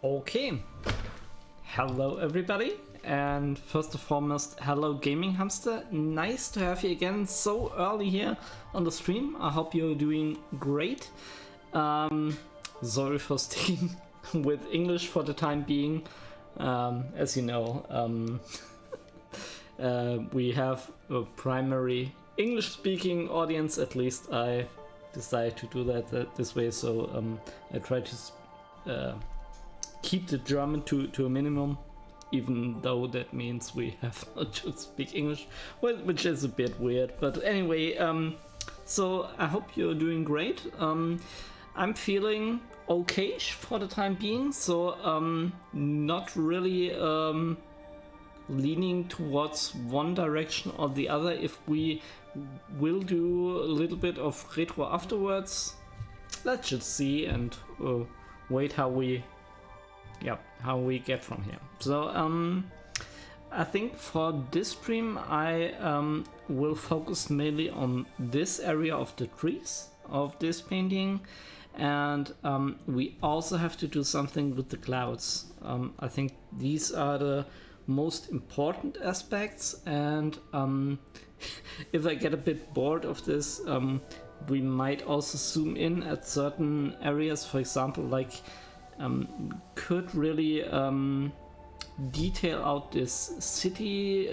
Okay, hello everybody, and first and foremost, hello Gaming Hamster. Nice to have you again so early here on the stream. I hope you're doing great. Sorry for sticking with English for the time being. As you know, we have a primary English-speaking audience. At least I decided to do that this way, so I try to keep the German to a minimum, even though that means we have not to speak English, well, which is a bit weird. But anyway, so I hope you're doing great. I'm feeling okay for the time being, so not really leaning towards one direction or the other. If we will do a little bit of retro afterwards, let's just see and wait how we get from here. So I think for this stream I will focus mainly on this area of the trees of this painting, and we also have to do something with the clouds. I think these are the most important aspects, and if I get a bit bored of this, we might also zoom in at certain areas. For example, like could really detail out this city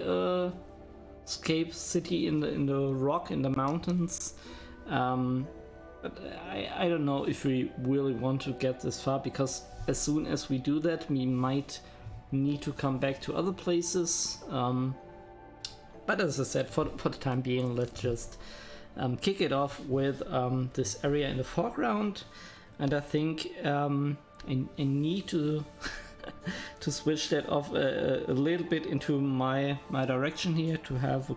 scape city in the rock, in the mountains, but I don't know if we really want to get this far, because as soon as we do that we might need to come back to other places, but as I said, for the time being, let's just kick it off with this area in the foreground. And I think I need to to switch that off a little bit into my direction here to have a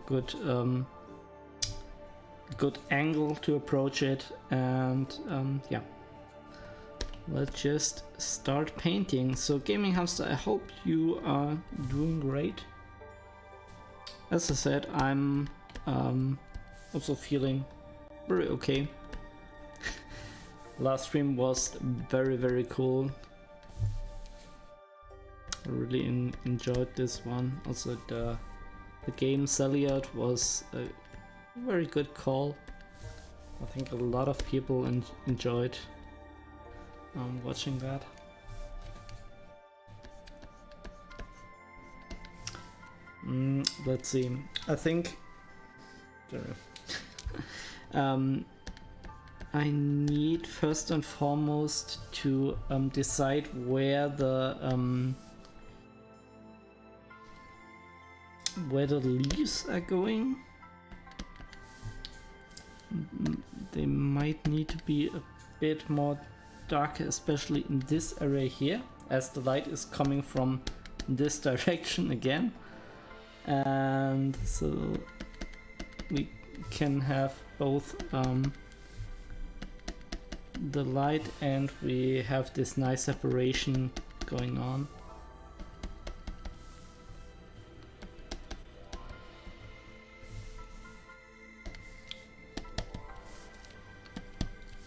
good angle to approach it. And yeah, let's just start painting. So Gaming Hamster, I hope you are doing great. As I said, I'm also feeling very okay. Last stream was very cool. I really enjoyed this one. Also the game Surreal was a very good call. I think a lot of people enjoyed watching that. Let's see. I think I need first and foremost to decide where the leaves are going. They might need to be a bit more darker, especially in this area here, as the light is coming from this direction again. And so we can have both the light, and we have this nice separation going on.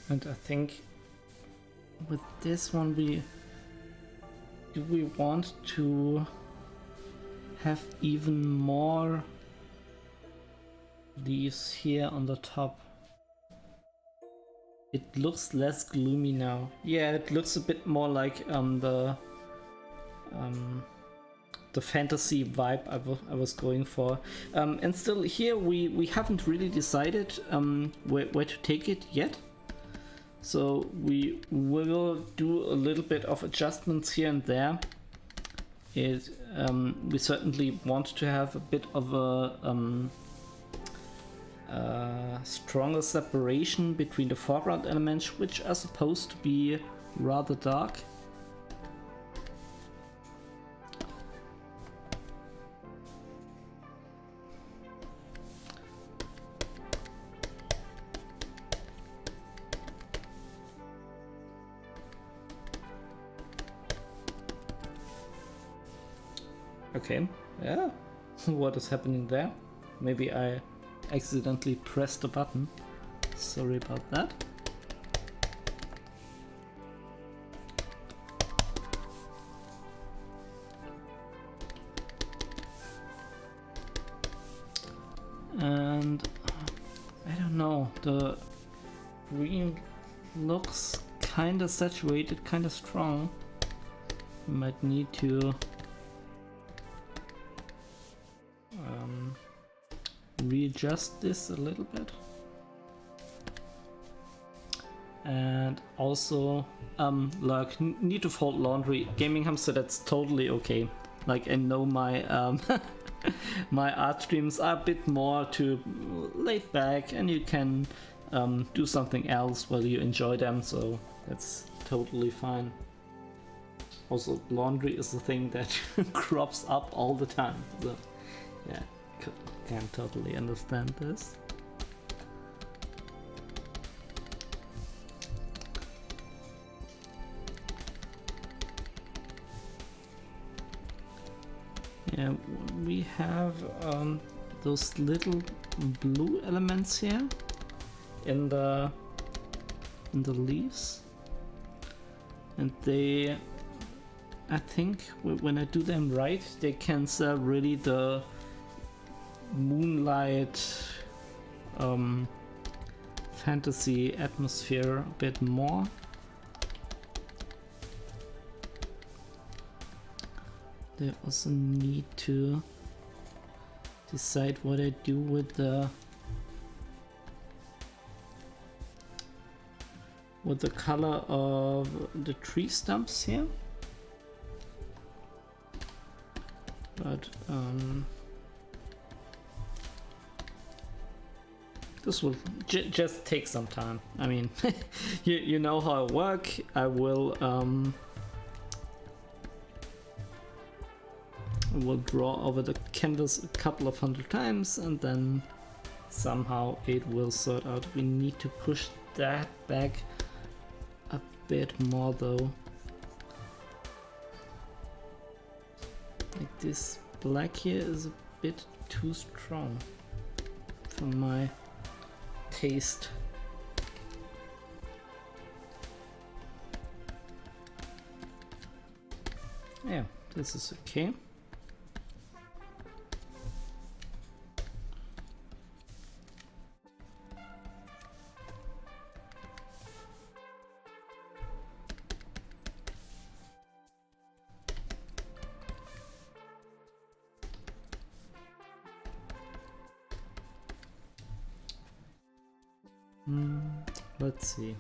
And I think with this one, do we want to have even more leaves here on the top? It looks less gloomy now. Yeah, it looks a bit more like the fantasy vibe I was going for. And still here we haven't really decided where to take it yet. So we will do a little bit of adjustments here and there. We certainly want to have a bit of a stronger separation between the foreground elements, which are supposed to be rather dark. Okay, yeah, what is happening there? Maybe I accidentally pressed the button. Sorry about that. the green looks kind of saturated, kind of strong. You might need to readjust this a little bit. And also, like, need to fold laundry. Gaming Hamster, that's totally okay. Like, I know my my art streams are a bit more too laid back, and you can do something else while you enjoy them, so that's totally fine. Also, laundry is the thing that crops up all the time, so yeah, can totally understand this. Yeah, we have those little blue elements here in the leaves, and they, I think when I do them right, they cancel really the moonlight fantasy atmosphere a bit more. They also need to decide what I do with the color of the tree stumps here. But this will just take some time. I mean, you know how I work. I will draw over the canvas a couple of hundred times, and then somehow it will sort out. We need to push that back a bit more though. Like, this black here is a bit too strong for my taste. Yeah, this is okay. Let's see.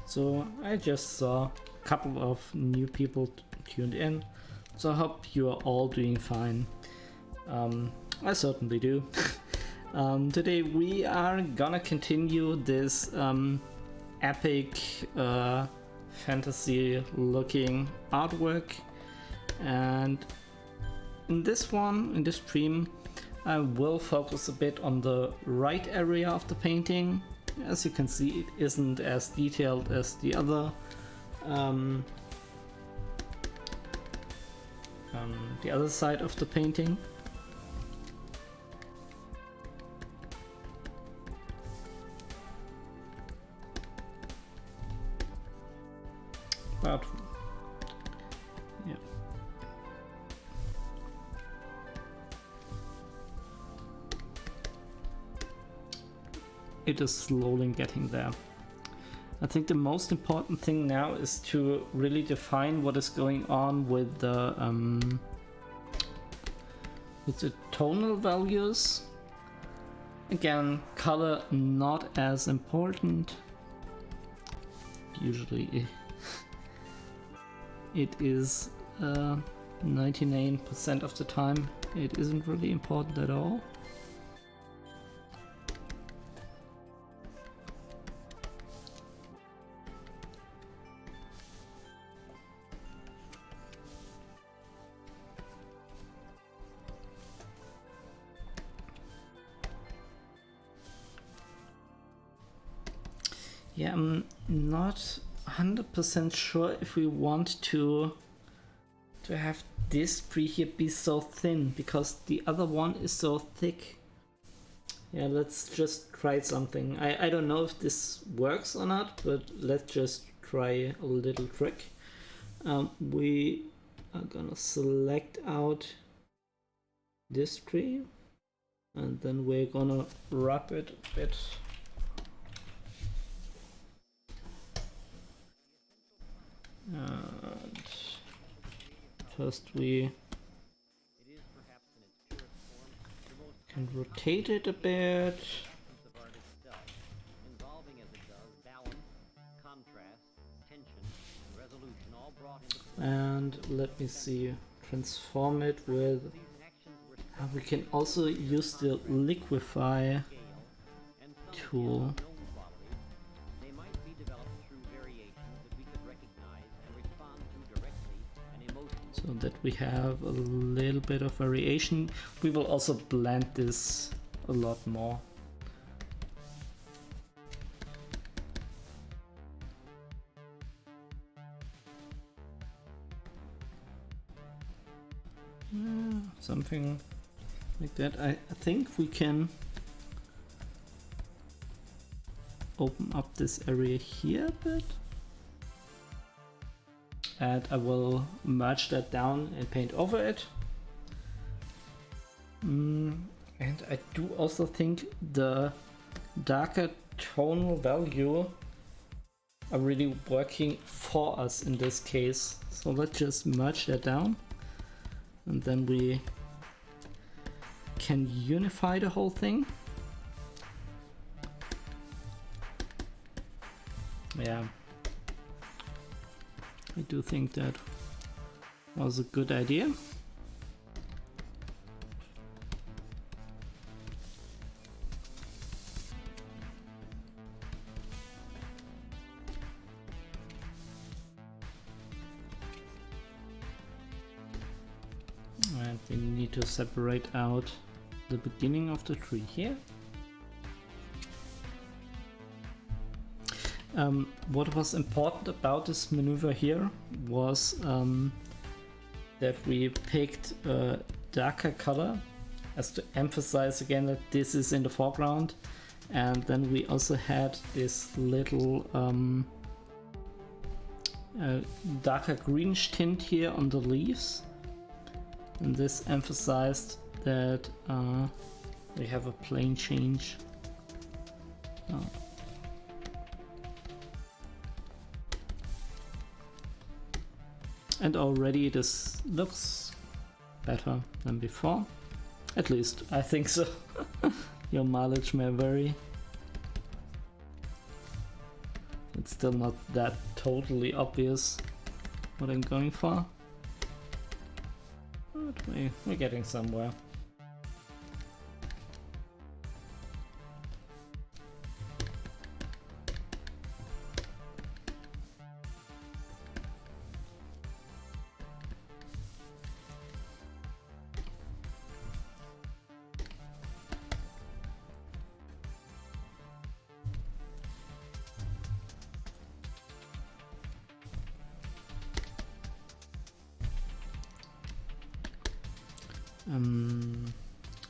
So I just saw a couple of new people tuned in, so I hope you are all doing fine. I certainly do. Today we are gonna continue this epic fantasy looking artwork, and in this stream I will focus a bit on the right area of the painting. As you can see, it isn't as detailed as the other side of the painting. But yeah. It is slowly getting there. I think the most important thing now is to really define what is going on with the tonal values. Again, color not as important. Usually it is 99% of the time it isn't really important at all. Yeah, I'm not 100% sure if we want to have this tree here be so thin, because the other one is so thick. Yeah, let's just try something. I don't know if this works or not, but let's just try a little trick. We are gonna select out this tree, and then we're gonna wrap it a bit And first we can rotate it a bit. And let me see, transform it with, we can also use the liquify tool. So that we have a little bit of variation. We will also blend this a lot more. Something like that. I think we can open up this area here a bit. And I will merge that down and paint over it. And I do also think the darker tonal value are really working for us in this case. So let's just merge that down. And then we can unify the whole thing. Yeah. I do think that was a good idea. And we need to separate out the beginning of the tree here. What was important about this maneuver here was that we picked a darker color as to emphasize again that this is in the foreground, and then we also had this little darker greenish tint here on the leaves, and this emphasized that we have a plane change. And already this looks better than before. At least I think so. Your mileage may vary. It's still not that totally obvious what I'm going for. But we're getting somewhere.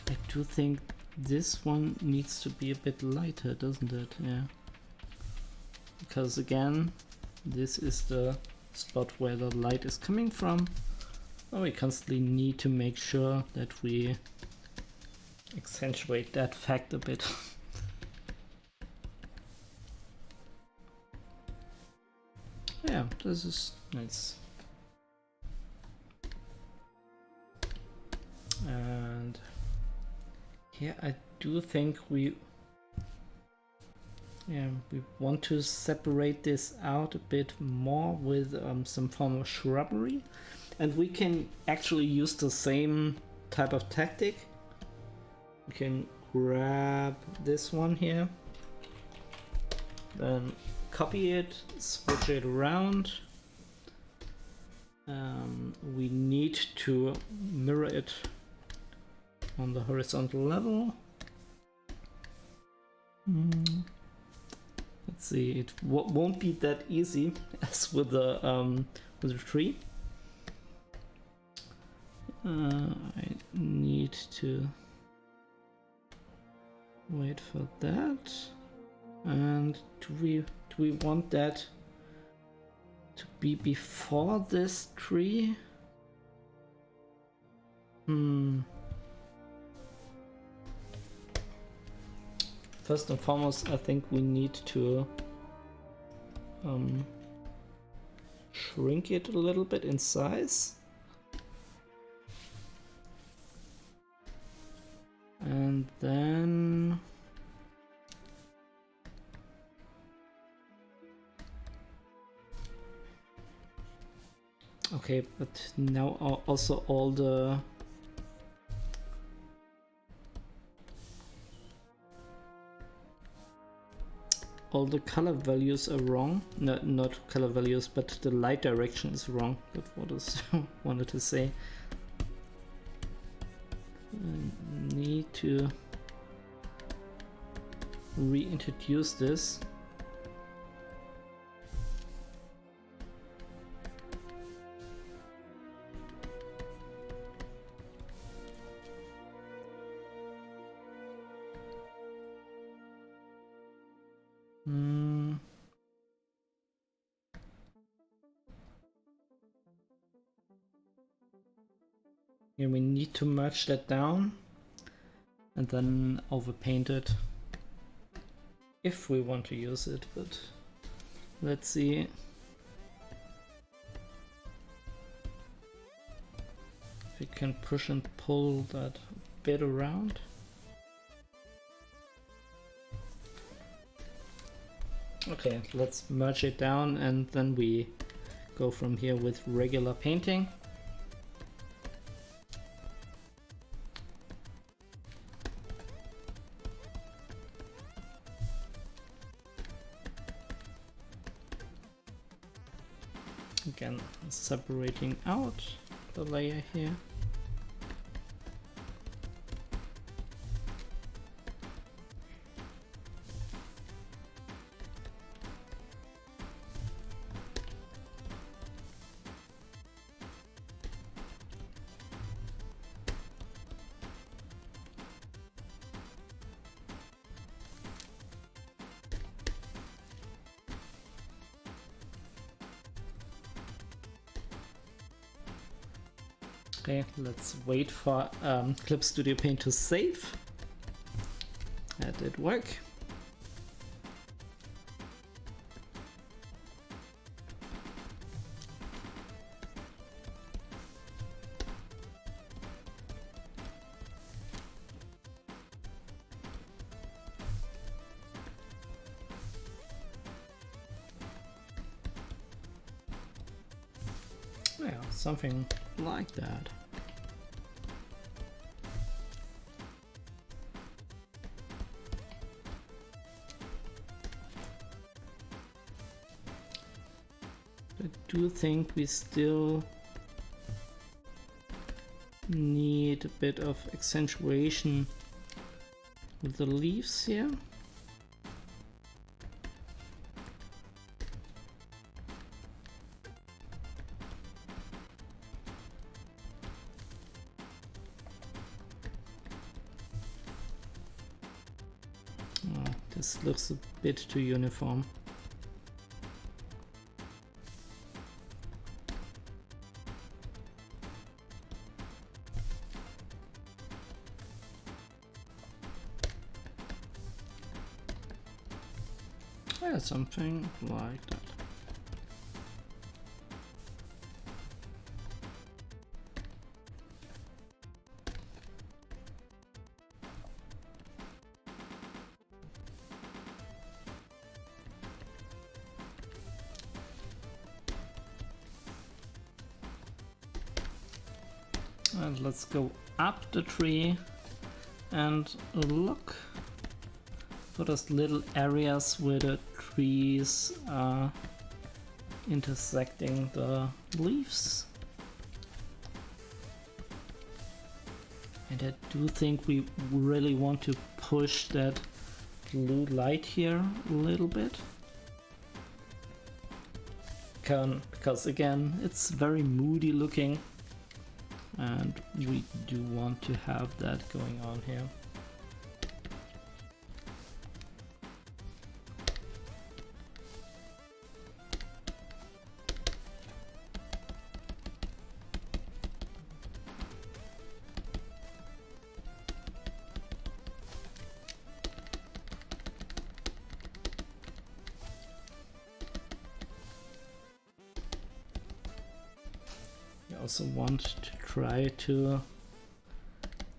I do think this one needs to be a bit lighter, doesn't it? Yeah. Because again, this is the spot where the light is coming from. So we constantly need to make sure that we accentuate that fact a bit. Yeah, this is nice. And here I do think we want to separate this out a bit more with some form of shrubbery, and we can actually use the same type of tactic. We can grab this one here, then copy it, switch it around. We need to mirror it on the horizontal level. Let's see, it won't be that easy as with the tree. I need to wait for that. And do we want that to be before this tree? First and foremost, I think we need to shrink it a little bit in size. And then okay, but now also all the color values are wrong. No, not color values, but the light direction is wrong. That's what I wanted to say. I need to reintroduce this. Here we need to merge that down and then overpaint it if we want to use it, but let's see. If we can push and pull that bit around. Okay, let's merge it down and then we go from here with regular painting. Again, separating out the layer here. Okay, let's wait for Clip Studio Paint to save. That did work. Yeah, something like that. I do think we still need a bit of accentuation with the leaves here. Oh, this looks a bit too uniform. Yeah, something like that. And let's go up the tree and look for those little areas where the trees are intersecting the leaves. And I do think we really want to push that blue light here a little bit. Because again, it's very moody looking. And we do want to have that going on here. also want to try to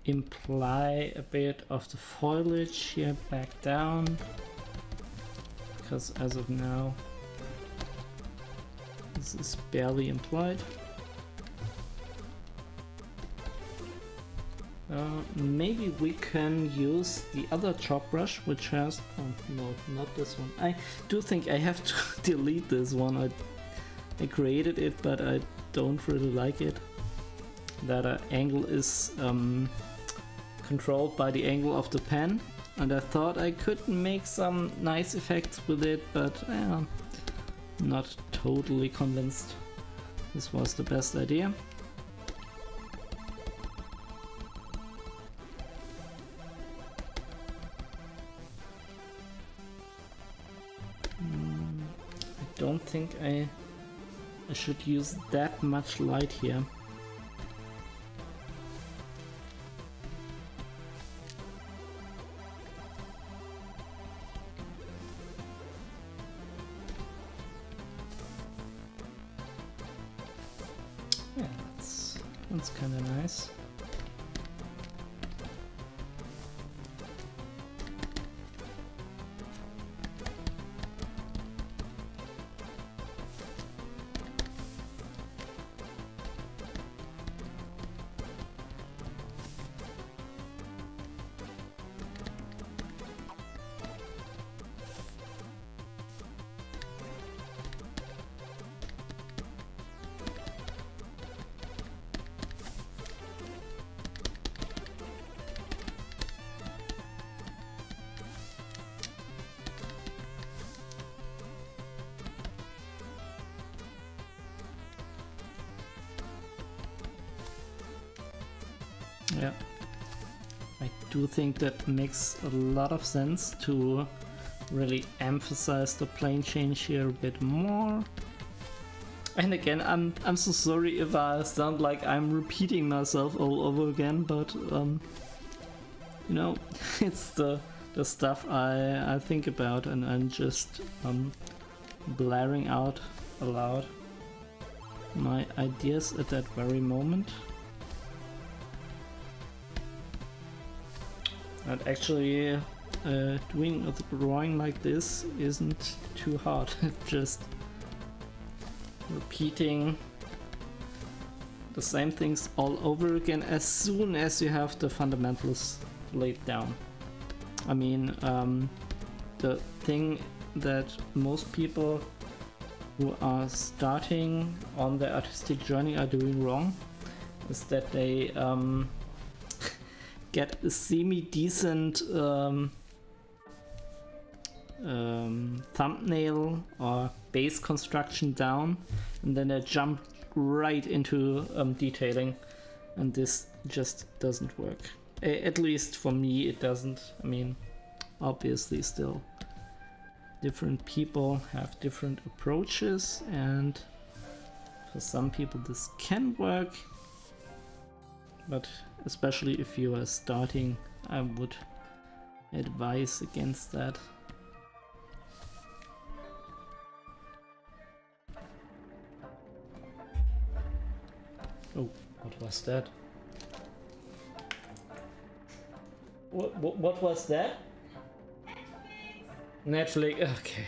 imply a bit of the foliage here back down, because as of now this is barely implied. Maybe we can use the other chalk brush, which has... oh no, not this one. I do think I have to delete this one. I created it, but I don't really like it. That angle is controlled by the angle of the pen, and I thought I could make some nice effects with it, but not totally convinced this was the best idea. I don't think I should use that much light here. Yeah, that's kind of nice. Yeah, I do think that makes a lot of sense to really emphasize the plane change here a bit more. And again, I'm so sorry if I sound like I'm repeating myself all over again, but you know, it's the stuff I think about, and I'm just blaring out aloud my ideas at that very moment. And actually, doing a drawing like this isn't too hard. Just repeating the same things all over again as soon as you have the fundamentals laid down. I mean, the thing that most people who are starting on their artistic journey are doing wrong is that they get a semi-decent thumbnail or base construction down, and then they jump right into detailing, and this just doesn't work. At least for me it doesn't. I mean, obviously still different people have different approaches, and for some people this can work, but especially if you are starting, I would advise against that. Oh, what was that? What was that? Netflix. Okay.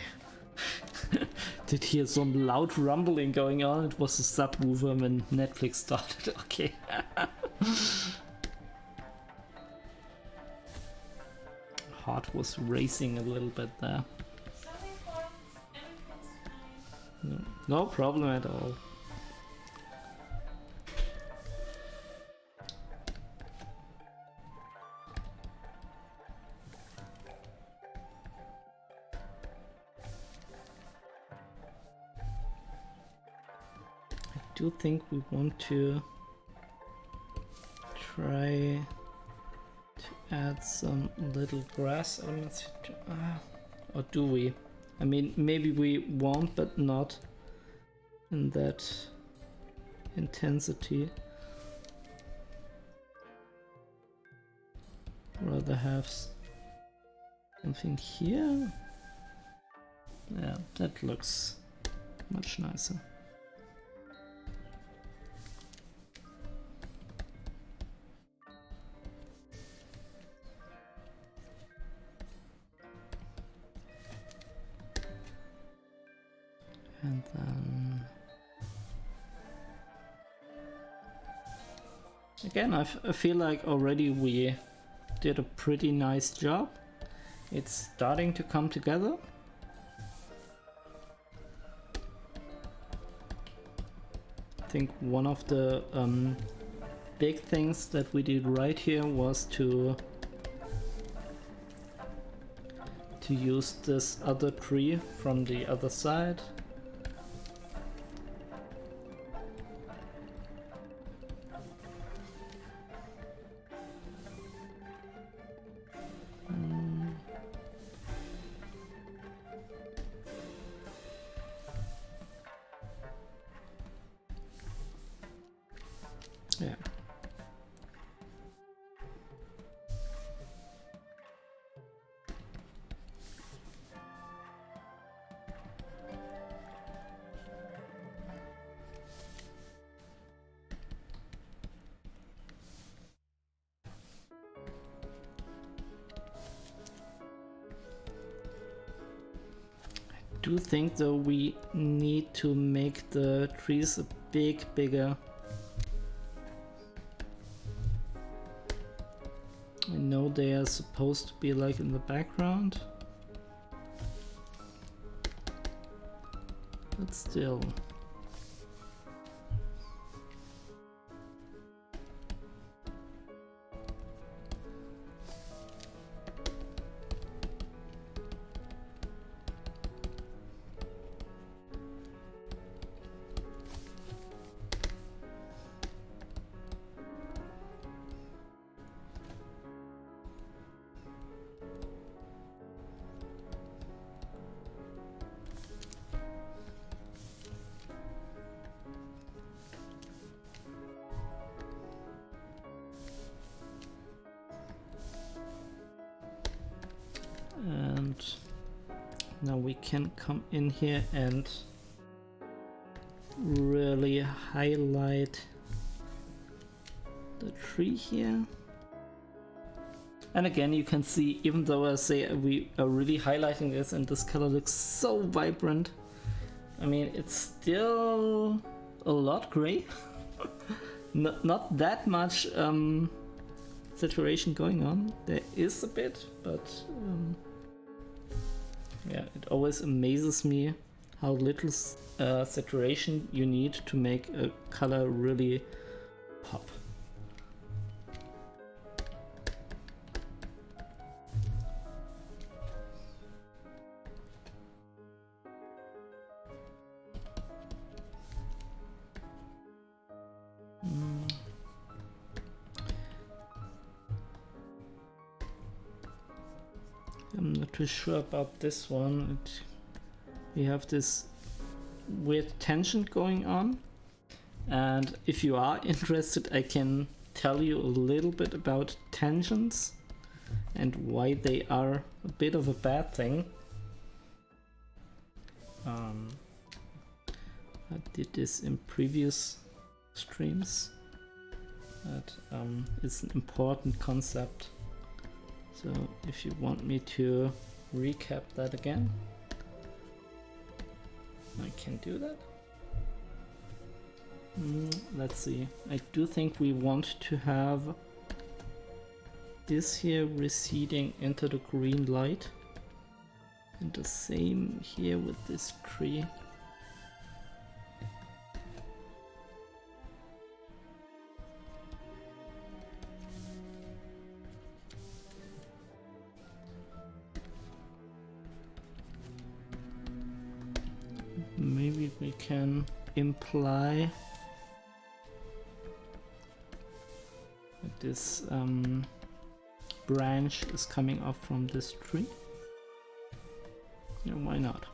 Did hear some loud rumbling going on. It was a subwoofer when Netflix started. Okay. Heart was racing a little bit there. No problem at all. I do think we want to try to add some little grass elements. Or do we? I mean, maybe we won't, but not in that intensity. Rather have something here. Yeah, that looks much nicer. And then again, I feel like already we did a pretty nice job. It's starting to come together. I think one of the big things that we did right here was to use this other tree from the other side. Yeah. I do think though we need to make the trees a bit bigger. I know they are supposed to be like in the background, but still. And now we can come in here and really highlight the tree here. And again, you can see, even though I say we are really highlighting this and this color looks so vibrant, I mean, it's still a lot gray. Not that much saturation going on. There is a bit, but yeah, it always amazes me how little saturation you need to make a color really pop. I'm not too sure about this one. We have this weird tension going on, and if you are interested, I can tell you a little bit about tensions and why they are a bit of a bad thing. I did this in previous streams, but it's an important concept. So if you want me to recap that again, I can do that. Let's see. I do think we want to have this here receding into the green light, and the same here with this tree. Maybe we can imply that this branch is coming off from this tree. Yeah, why not?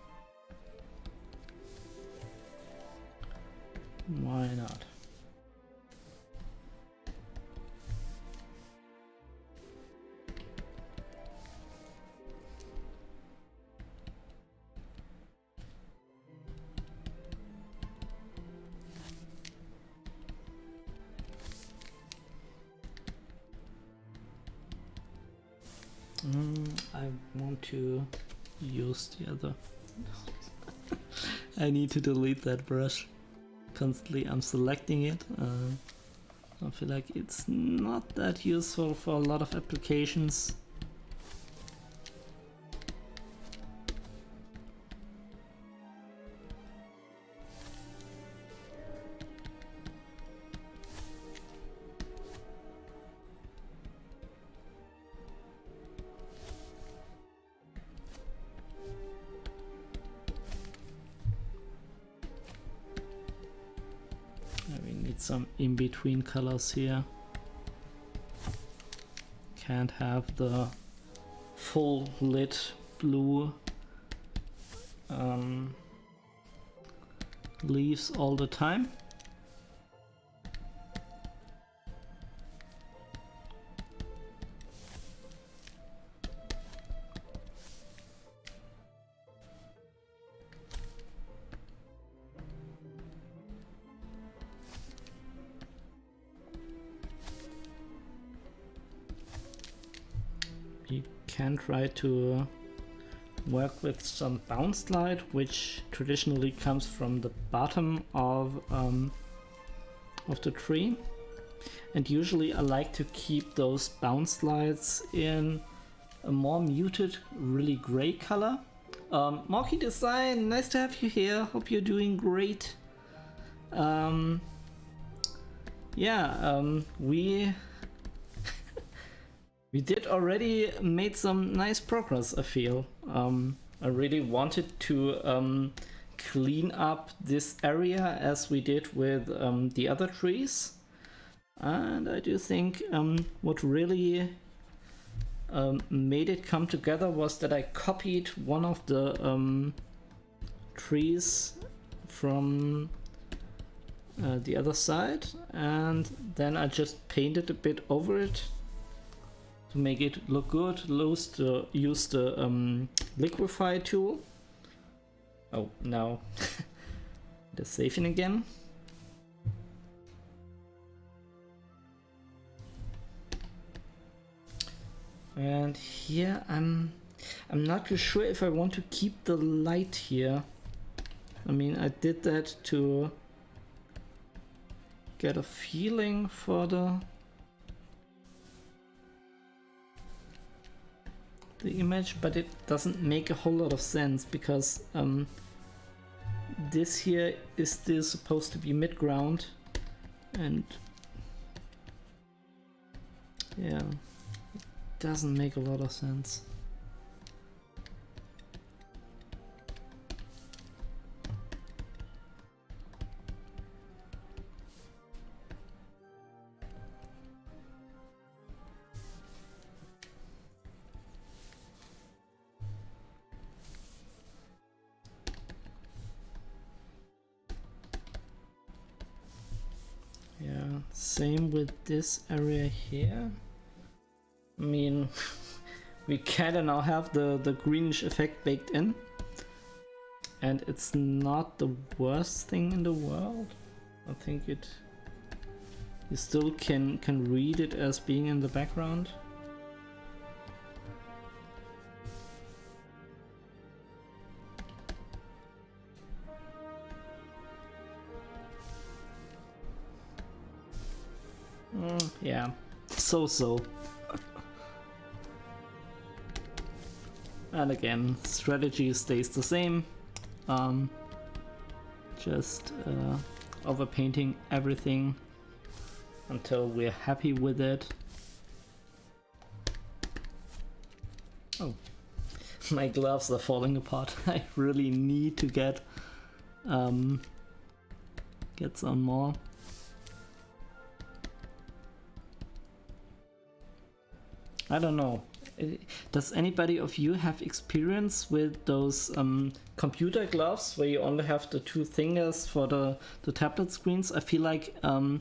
Why not? I want to use the other. I need to delete that brush. Constantly I'm selecting it. I feel like it's not that useful for a lot of applications. Some in-between colors here. Can't have the full lit blue leaves all the time. Can try to work with some bounce light, which traditionally comes from the bottom of the tree, and usually I like to keep those bounce lights in a more muted, really gray color. Marky Design, nice to have you here. Hope you're doing great. We did already made some nice progress, I feel. I really wanted to clean up this area as we did with the other trees. And I do think what really made it come together was that I copied one of the trees from the other side, and then I just painted a bit over it to make it look good. Use the liquify tool. Oh, now the saving again. And here I'm not too sure if I want to keep the light here. I mean, I did that to get a feeling for the image, but it doesn't make a whole lot of sense because this here is still supposed to be mid-ground, and yeah, it doesn't make a lot of sense. Same with this area here. I mean, we kinda now have the greenish effect baked in, and it's not the worst thing in the world. I think you still can read it as being in the background. Yeah, so. And again, strategy stays the same. Just overpainting everything until we're happy with it. Oh, my gloves are falling apart. I really need to get some more. I don't know. Does anybody of you have experience with those computer gloves where you only have the two fingers for the tablet screens? I feel like I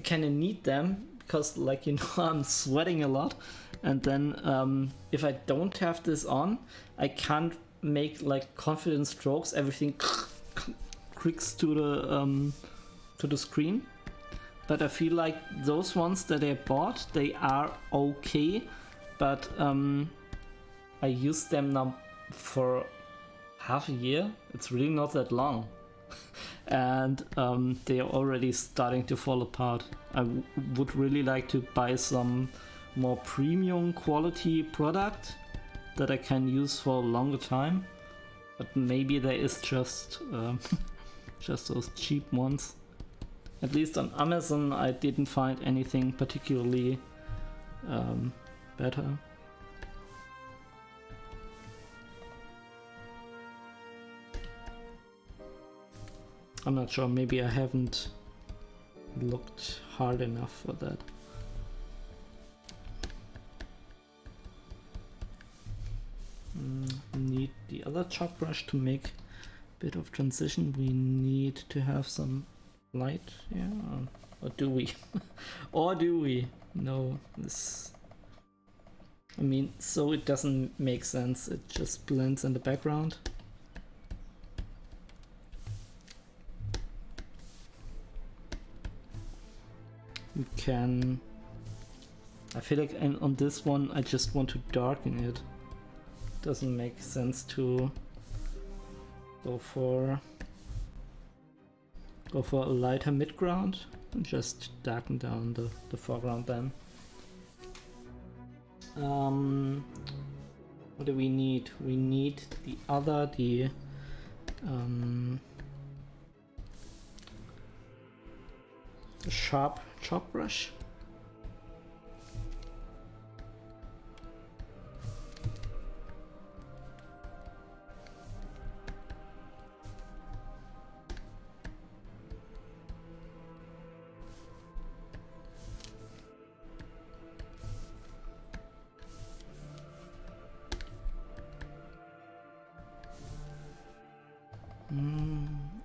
kind of need them because, like, you know, I'm sweating a lot, and then if I don't have this on, I can't make like confident strokes. Everything clicks to the screen. But I feel like those ones that I bought, they are okay, but I use them now for half a year. It's really not that long. And they are already starting to fall apart. I would really like to buy some more premium quality product that I can use for a longer time. But maybe there is just those cheap ones. At least on Amazon I didn't find anything particularly better. I'm not sure, maybe I haven't looked hard enough for that. Need the other chalk brush to make a bit of transition. We need to have some light, yeah, or do we? Or do we? No, this... I mean, so it doesn't make sense, it just blends in the background. We can... I feel like on this one I just want to darken it. Doesn't make sense to go for a lighter midground and just darken down the foreground then. What do we need? We need the sharp chalk brush.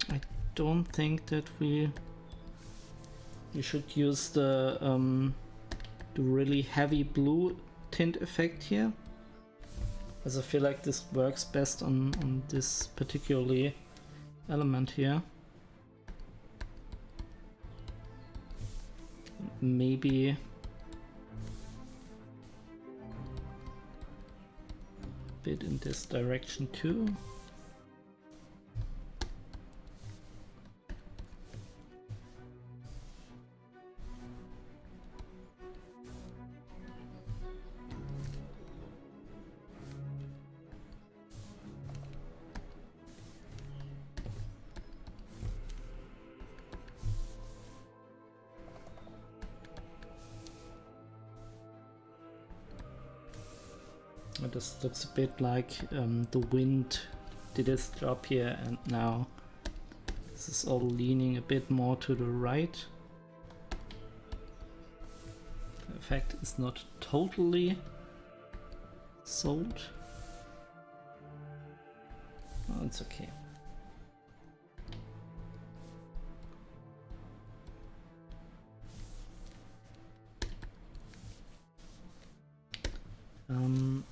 I don't think that we should use the really heavy blue tint effect here, as I feel like this works best on this particularly element here. Maybe a bit in this direction too. This looks a bit like the wind did its job here, and now this is all leaning a bit more to the right. The effect is not totally sold. Oh, it's okay.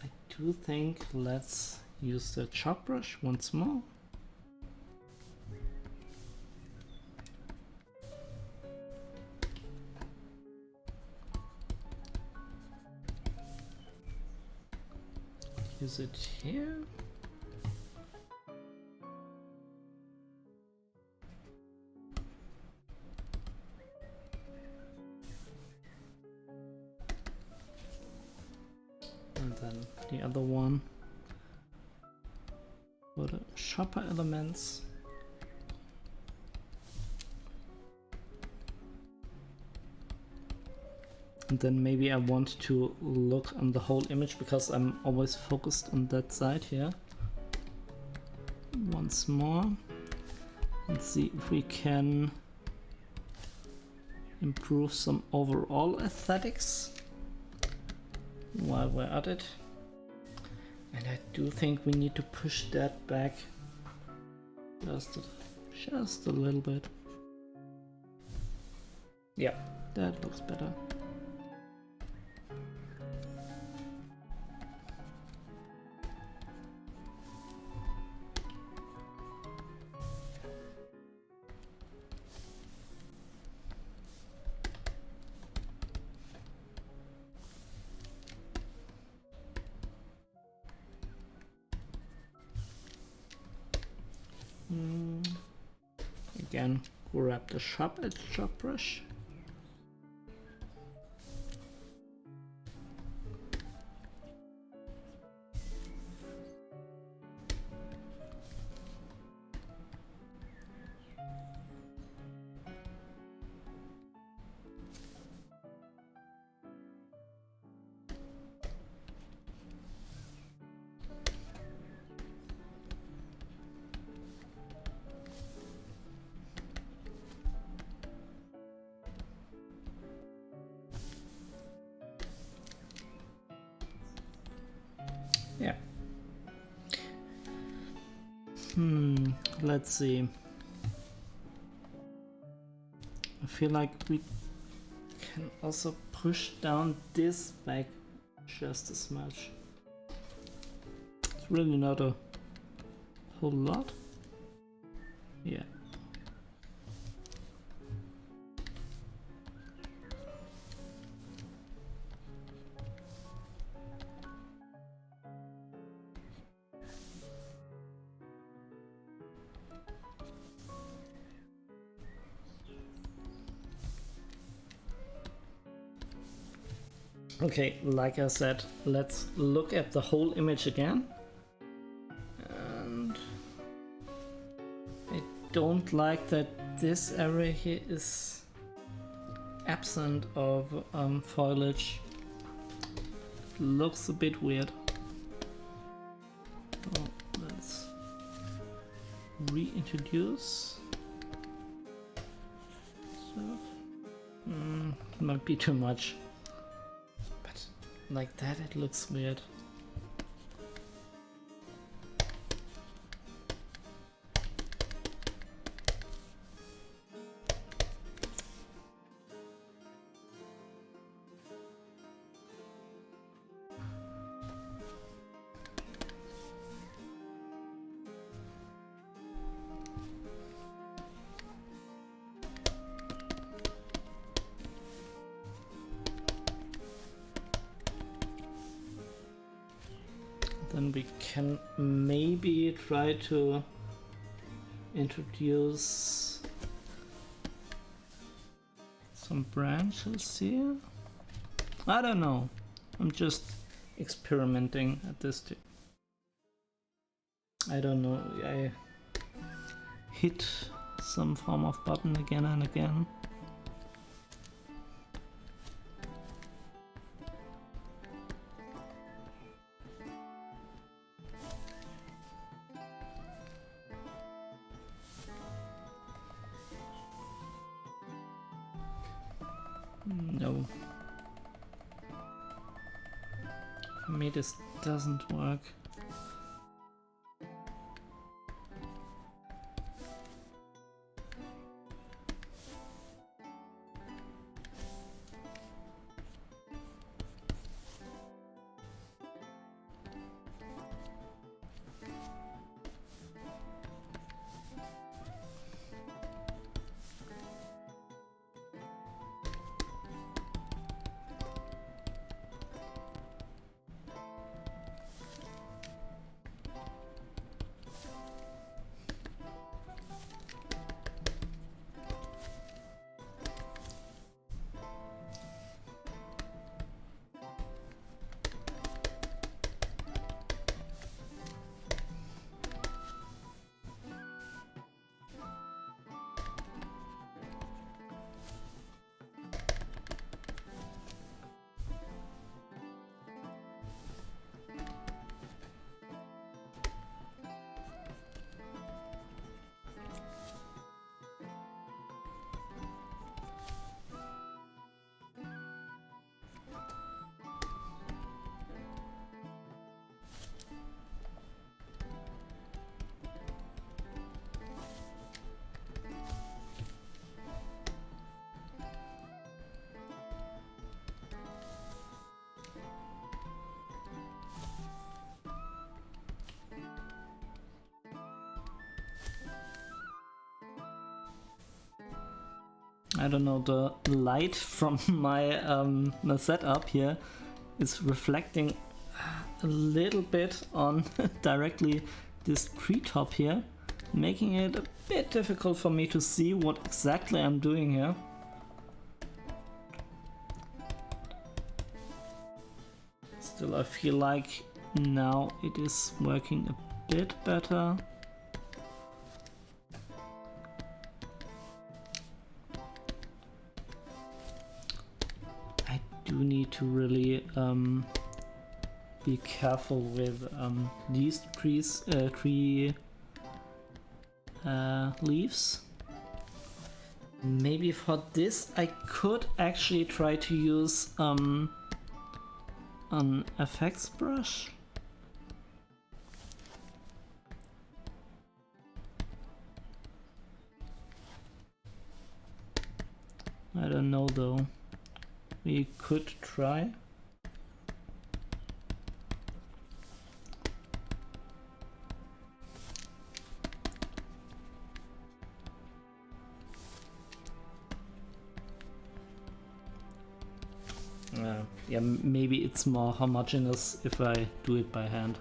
I do think let's use the chalk brush once more. Use it here. And then the other one for the sharper elements. And then maybe I want to look on the whole image because I'm always focused on that side here. Once more. And see if we can improve some overall aesthetics while we're at it. And I do think we need to push that back just a little bit. Yeah, that looks better. again grab the sharp edge chop brush. Yeah. Let's see. I feel like we can also push down this back just as much. It's really not a whole lot. Yeah. Okay, like I said, let's look at the whole image again. And I don't like that this area here is absent of foliage. It looks a bit weird. So let's reintroduce. So, might be too much. Like that, it looks weird. Then we can maybe try to introduce some branches here. I don't know. I'm just experimenting at this time. I don't know. I hit some form of button again and again. No. For me this doesn't work. I don't know, the light from my setup here is reflecting a little bit on directly this tree top here, making it a bit difficult for me to see what exactly I'm doing here. Still, I feel like now it is working a bit better. I do need to really be careful with these tree leaves. Maybe for this I could actually try to use an effects brush. I don't know though. We could try. Yeah, maybe it's more homogeneous if I do it by hand.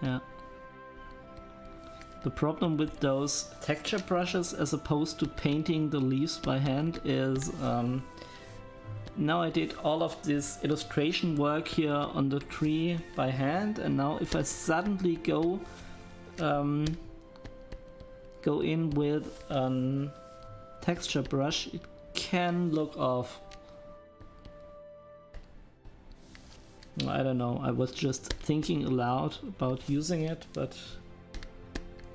Yeah. The problem with those texture brushes as opposed to painting the leaves by hand is now I did all of this illustration work here on the tree by hand, and now if I suddenly go in with a texture brush, it can look off. I don't know, I was just thinking aloud about using it, but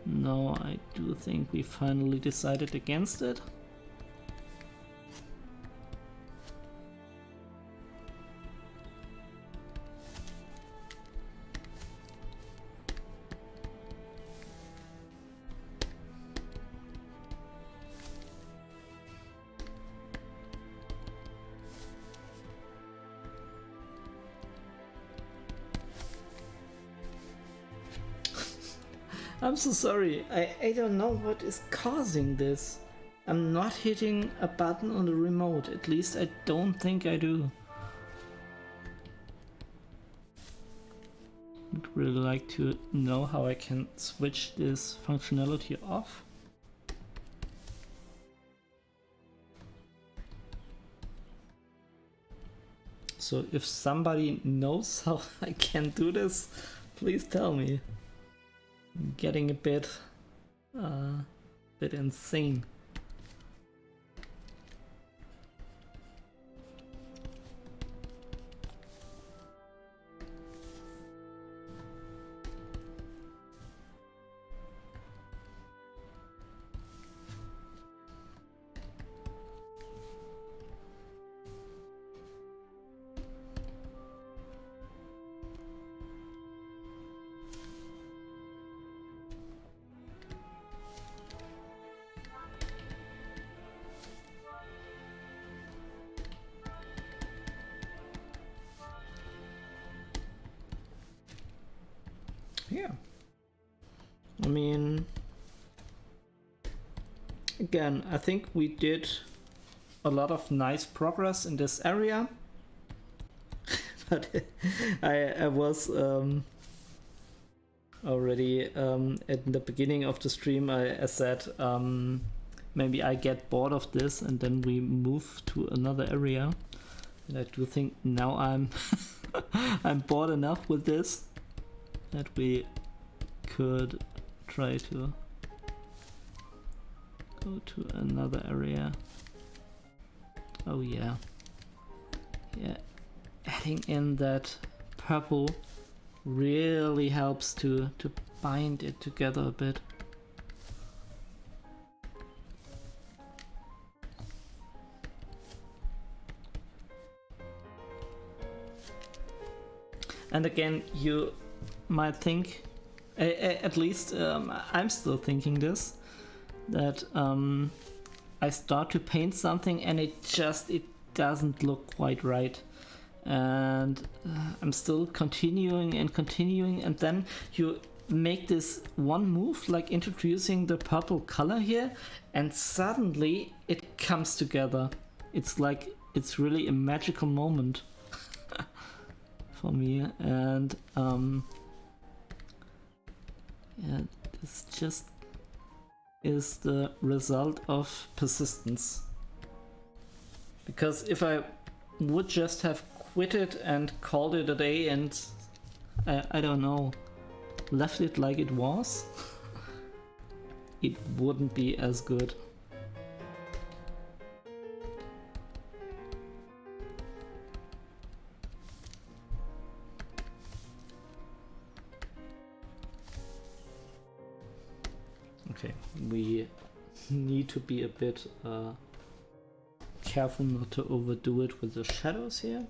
no, I do think we finally decided against it. I'm so sorry, I don't know what is causing this. I'm not hitting a button on the remote, at least I don't think I do. I'd really like to know how I can switch this functionality off. So if somebody knows how I can do this, please tell me. I'm getting a bit insane. Yeah, I mean, again, I think we did a lot of nice progress in this area. But I was already at the beginning of the stream, I said maybe I get bored of this and then we move to another area. And I do think now I'm I'm bored enough with this that we could try to go to another area. Oh yeah. Yeah, adding in that purple really helps to bind it together a bit. And again, you might think, at least I'm still thinking this, that I start to paint something and it doesn't look quite right, and I'm still continuing and then you make this one move like introducing the purple color here and suddenly it comes together. It's like it's really a magical moment for me, and yeah, This just is the result of persistence. Because if I would just have quit it and called it a day and I don't know, left it like it was, it wouldn't be as good. Okay, we need to be a bit careful not to overdo it with the shadows here.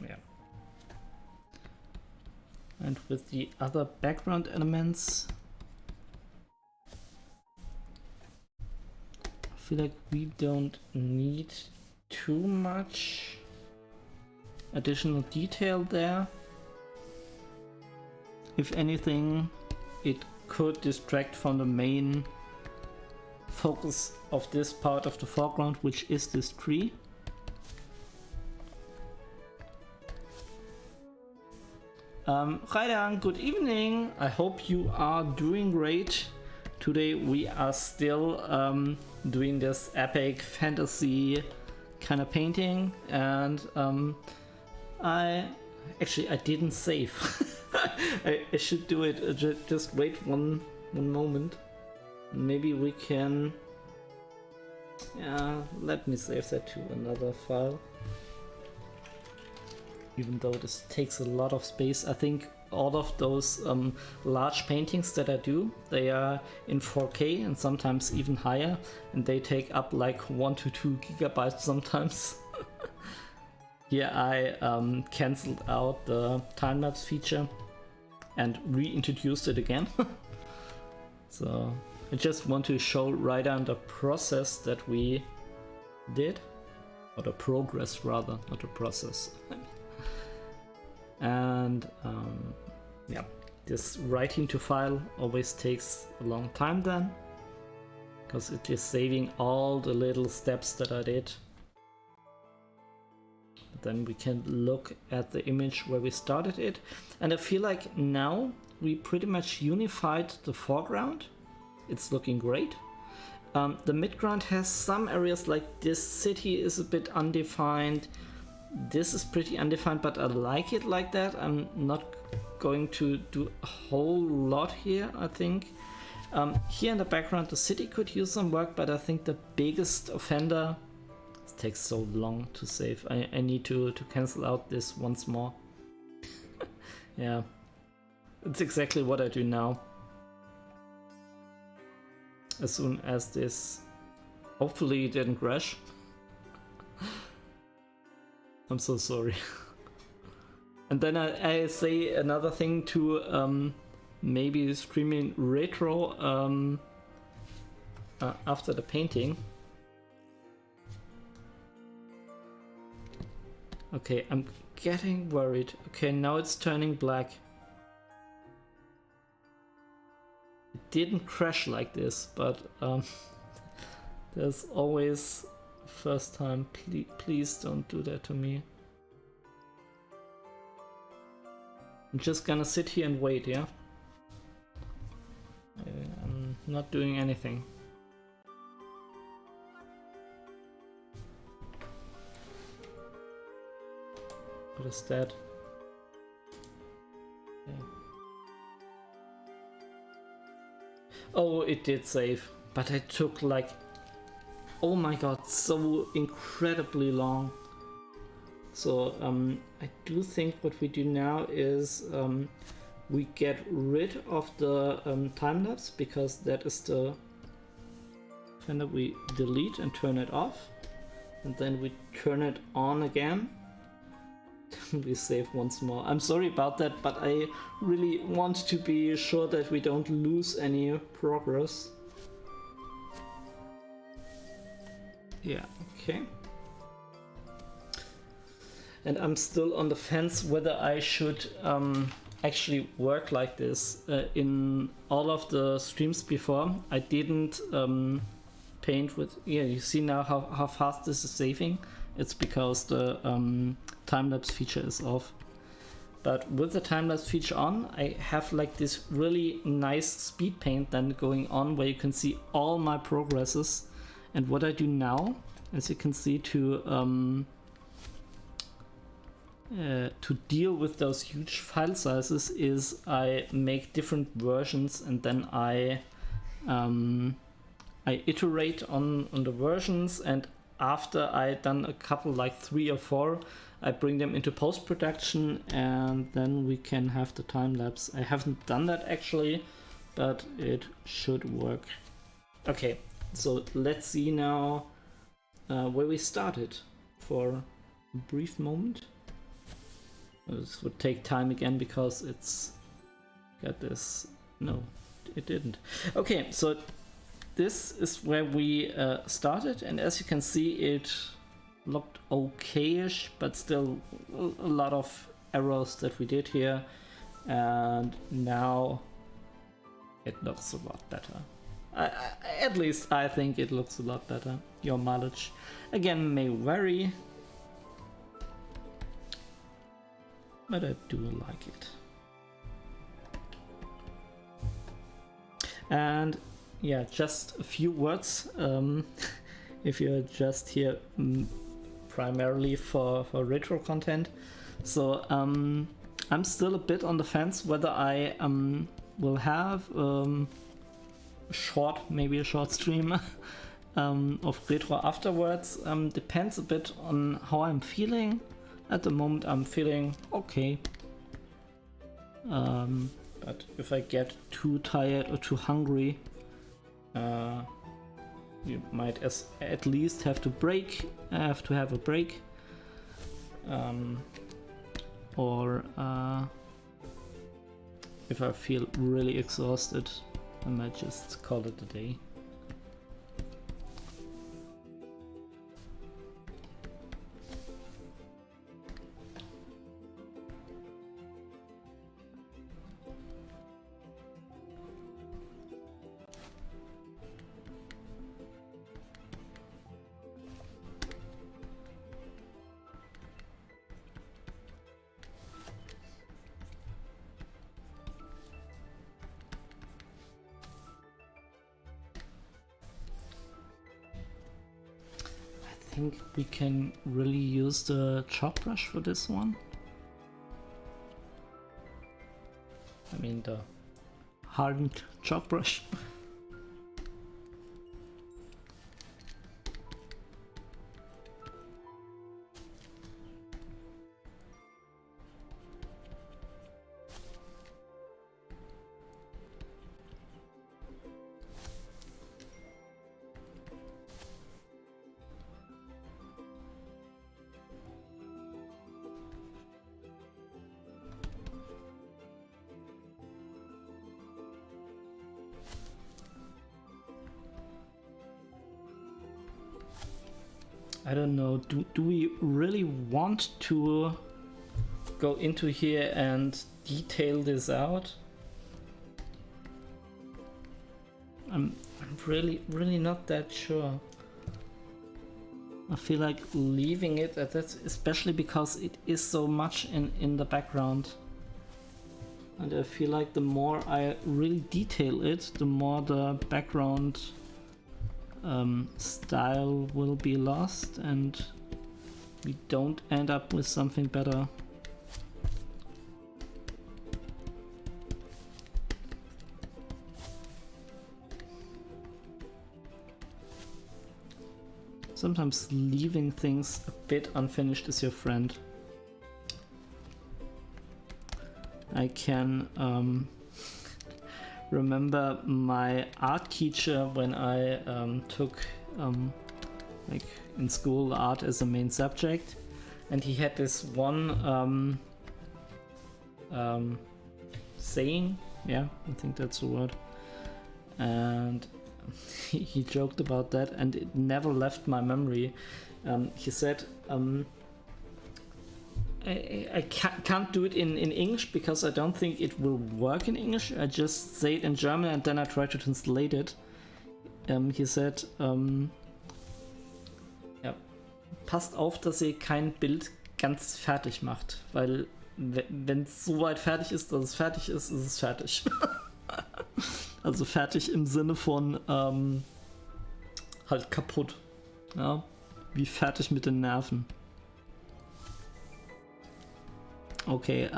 Yeah. And with the other background elements, I feel like we don't need too much additional detail there. If anything, it could distract from the main focus of this part of the foreground, which is this tree. Raidan, good evening. I hope you are doing great. Today we are still doing this epic fantasy kind of painting, and I didn't save. I should do it. Just wait one moment. Maybe we can. Yeah, let me save that to another file. Even though this takes a lot of space, I think all of those large paintings that I do, they are in 4K and sometimes even higher, and they take up like 1 to 2 gigabytes sometimes. Here I cancelled out the time-lapse feature and reintroduced it again. So I just want to show right on the process that we did, or the progress rather, not the process. And yeah, this writing to file always takes a long time then, because it is saving all the little steps that I did. Then we can look at the image where we started it, and I feel like now we pretty much unified the foreground. It's looking great. The midground has some areas, like this city is a bit undefined. This is pretty undefined, but I like it like that. I'm not going to do a whole lot here, I think. Here in the background, the city could use some work, but I think the biggest offender, it takes so long to save. I need to cancel out this once more. Yeah, it's exactly what I do now. As soon as this hopefully didn't crash. I'm so sorry. And then I say another thing to maybe streaming retro after the painting. Okay, I'm getting worried. Okay, now it's turning black. It didn't crash like this, but there's always first time. Please don't do that to me. I'm just gonna sit here and wait, yeah? I'm not doing anything. What is that? Yeah. Oh, it did save, but it took like, oh my god, so incredibly long. So I do think what we do now is we get rid of the time-lapse, because that is the fender we delete and turn it off. and then we turn it on again. We save once more. I'm sorry about that, but I really want to be sure that we don't lose any progress. Yeah, okay. And I'm still on the fence whether I should actually work like this. In all of the streams before, I didn't paint with... Yeah, you see now how fast this is saving? It's because the time-lapse feature is off. But with the time-lapse feature on, I have like this really nice speed paint then going on where you can see all my progresses. And what I do now, as you can see, to deal with those huge file sizes is I make different versions, and then I iterate on the versions, and after I done a couple, like 3 or 4, I bring them into post-production, and then we can have the time lapse. I haven't done that actually, but it should work. Okay, so let's see now where we started for a brief moment. This would take time again because it's got this. No, it didn't. Okay, so this is where we started, and as you can see, it looked okay-ish, but still a lot of errors that we did here, and now it looks a lot better. At least I think it looks a lot better. Your mileage again may vary, but I do like it. And yeah, just a few words if you're just here primarily for retro content. So I'm still a bit on the fence whether I will have maybe a short stream of retro afterwards. Depends a bit on how I'm feeling. At the moment I'm feeling okay, but if I get too tired or too hungry, you might at least have to have a break, or if I feel really exhausted, I might just call it a day. I think we can really use the chalk brush for this one. I mean the hardened chalk brush. I don't know, do we really want to go into here and detail this out? I'm really not that sure. I feel like leaving it at that, especially because it is so much in the background. And I feel like the more I really detail it, the more the background style will be lost and we don't end up with something better. Sometimes leaving things a bit unfinished is your friend. I can remember my art teacher when I took like in school, art as a main subject, and he had this one saying, yeah, I think that's the word, and he joked about that, and it never left my memory. He said, I can't do it in English because I don't think it will work in English. I just say it in German and then I try to translate it. He said, ja, passt auf, dass ihr kein Bild ganz fertig macht, weil wenn es so weit fertig ist, dass es fertig ist, ist es fertig. Also fertig im Sinne von halt kaputt. Ja, wie fertig mit den Nerven. Okay,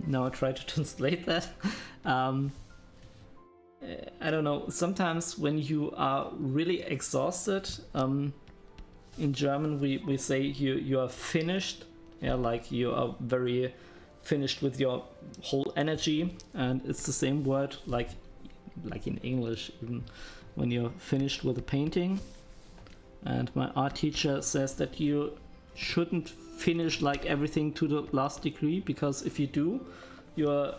now I try to translate that. I don't know, sometimes when you are really exhausted, in German we say you are finished, yeah, like you are very finished with your whole energy, and it's the same word like in English, even when you're finished with a painting. And my art teacher says that you shouldn't finish like everything to the last degree, because if you do, your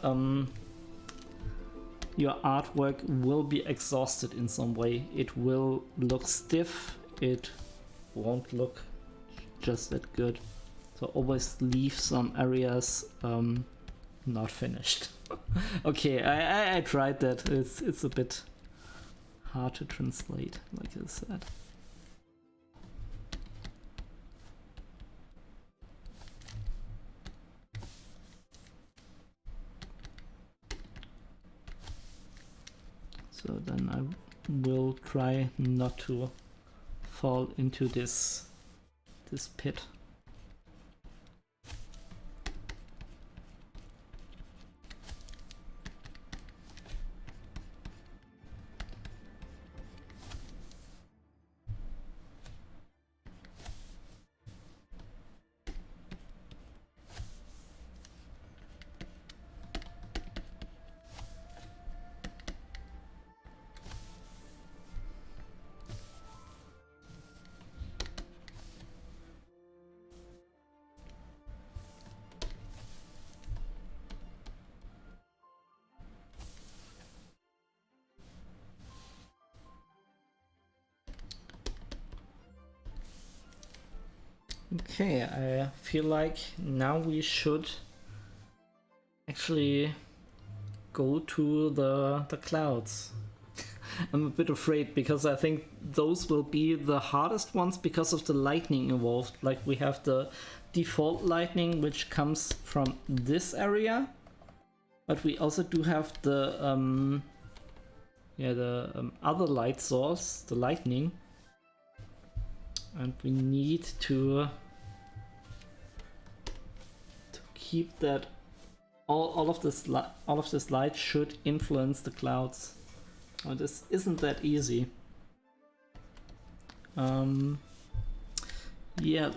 artwork will be exhausted in some way. It will look stiff, it won't look just that good. So always leave some areas not finished. Okay, I tried that. It's a bit hard to translate, like I said. So then I will try not to fall into this pit. Okay, I feel like now we should actually go to the clouds. I'm a bit afraid because I think those will be the hardest ones because of the lightning involved. Like we have the default lightning which comes from this area, but we also do have the other light source, the lightning. And we need to keep that all of this light should influence the clouds. Oh, this isn't that easy. Yeah,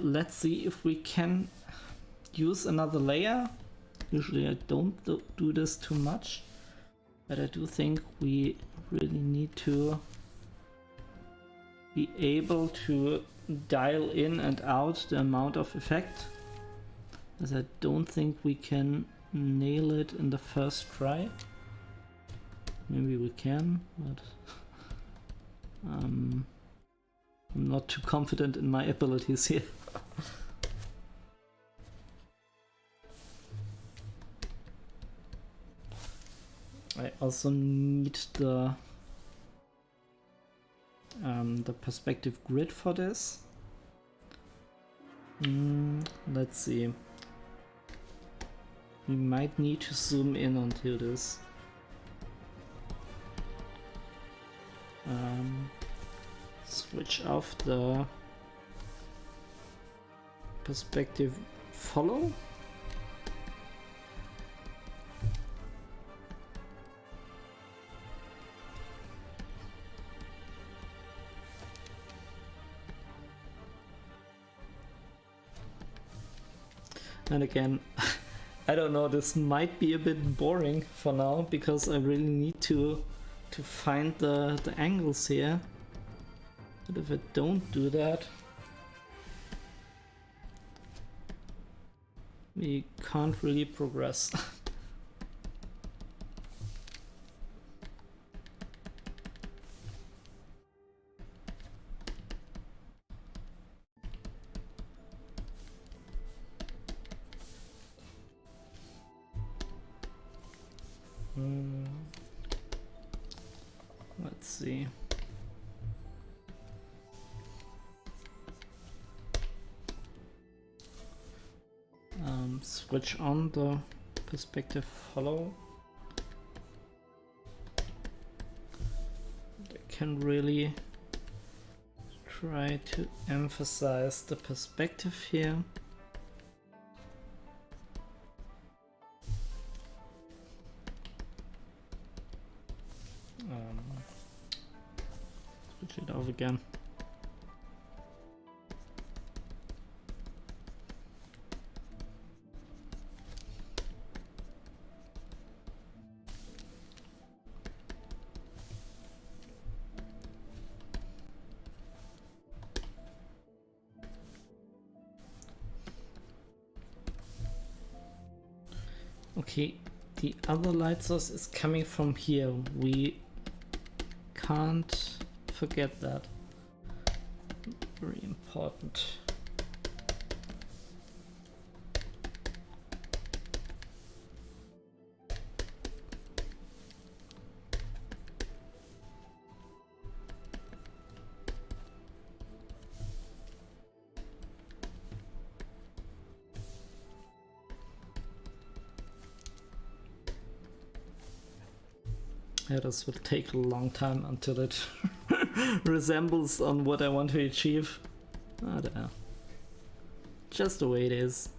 let's see if we can use another layer. Usually I don't do this too much, but I do think we really need to be able to dial in and out the amount of effect, as I don't think we can nail it in the first try. Maybe we can, but I'm not too confident in my abilities here. I also need the perspective grid for this. Let's see. We might need to zoom in onto this. Switch off the perspective follow. And again, I don't know, this might be a bit boring for now because I really need to find the angles here. But if I don't do that, we can't really progress. Let's see. Switch on the perspective follow. I can really try to emphasize the perspective here. Switch it off again. Okay, the other light source is coming from here. We can't forget that. Very important. Yeah, this will take a long time until it resembles on what I want to achieve. I don't know. Just the way it is.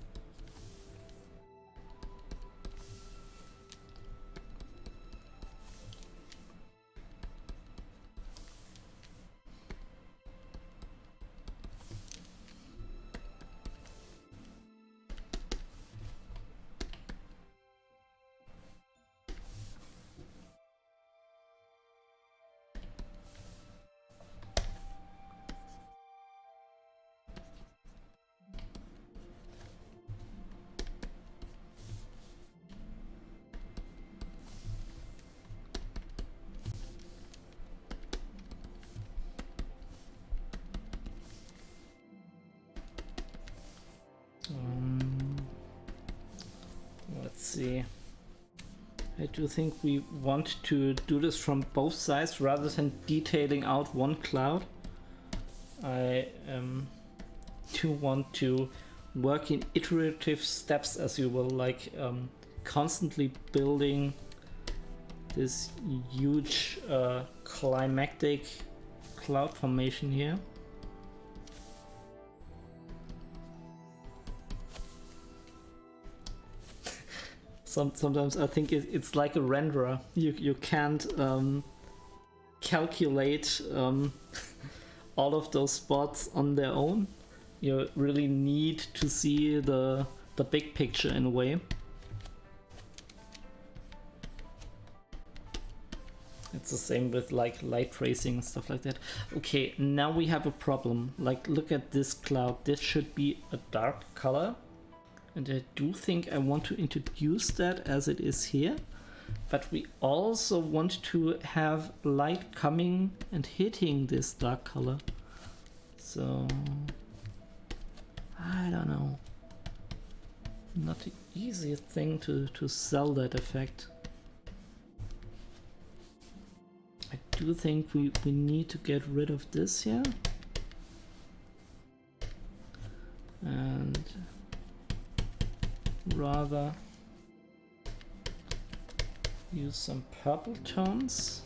Let's see. I do think we want to do this from both sides rather than detailing out one cloud. I do want to work in iterative steps, as you will, like constantly building this huge climactic cloud formation here. Sometimes I think it's like a renderer. You can't calculate all of those spots on their own. You really need to see the big picture in a way. It's the same with like light tracing and stuff like that. Okay, now we have a problem. Like, look at this cloud. This should be a dark color. And I do think I want to introduce that as it is here. But we also want to have light coming and hitting this dark color. So, I don't know. Not the easiest thing to sell that effect. I do think we need to get rid of this here. And rather use some purple tones.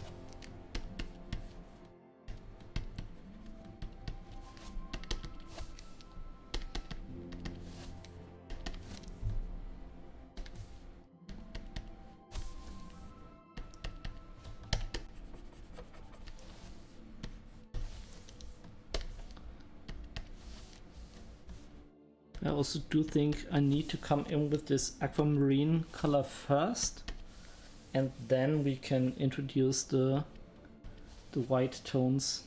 I also do think I need to come in with this aquamarine color first, and then we can introduce the white tones.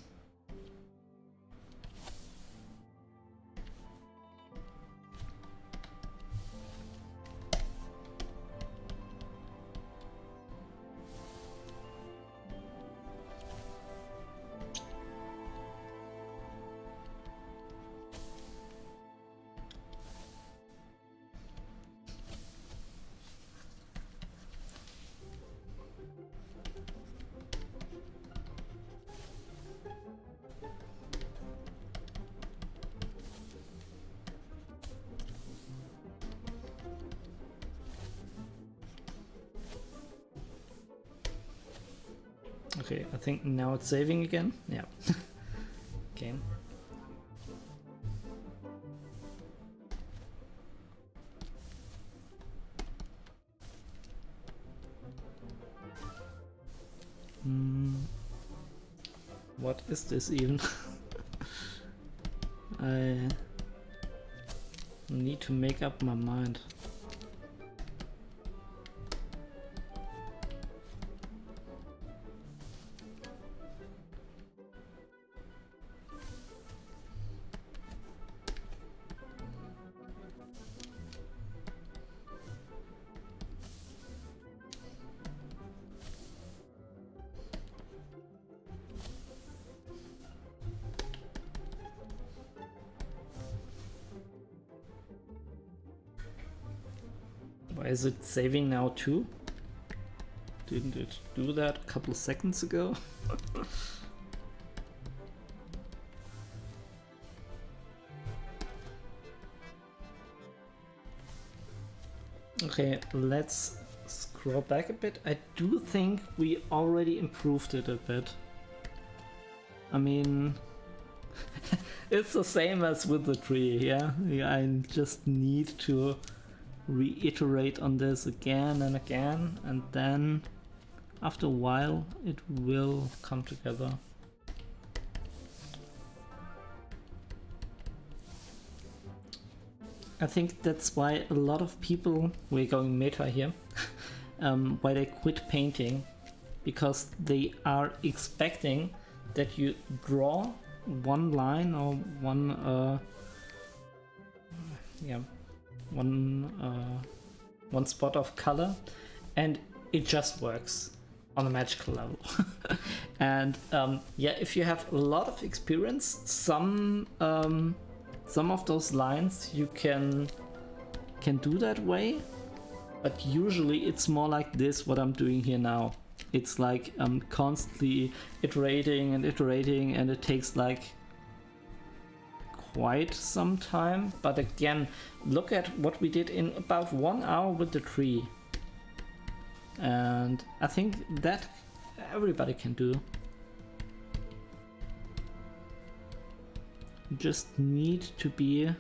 Okay, I think now it's saving again. Yeah. Okay. What is this even? I need to make up my mind. Why is it saving now too? Didn't it do that a couple of seconds ago? Okay, let's scroll back a bit. I do think we already improved it a bit. I mean, it's the same as with the tree, yeah? I just need to reiterate on this again and again, and then after a while it will come together. I think that's why a lot of people, we're going meta here, why they quit painting, because they are expecting that you draw one line or one one spot of color and it just works on a magical level. And yeah, if you have a lot of experience, some of those lines you can do that way, but usually it's more like this, what I'm doing here now. It's like I'm constantly iterating and iterating, and it takes like quite some time. But again, look at what we did in about 1 hour with the tree, and I think that everybody can do. You just need to be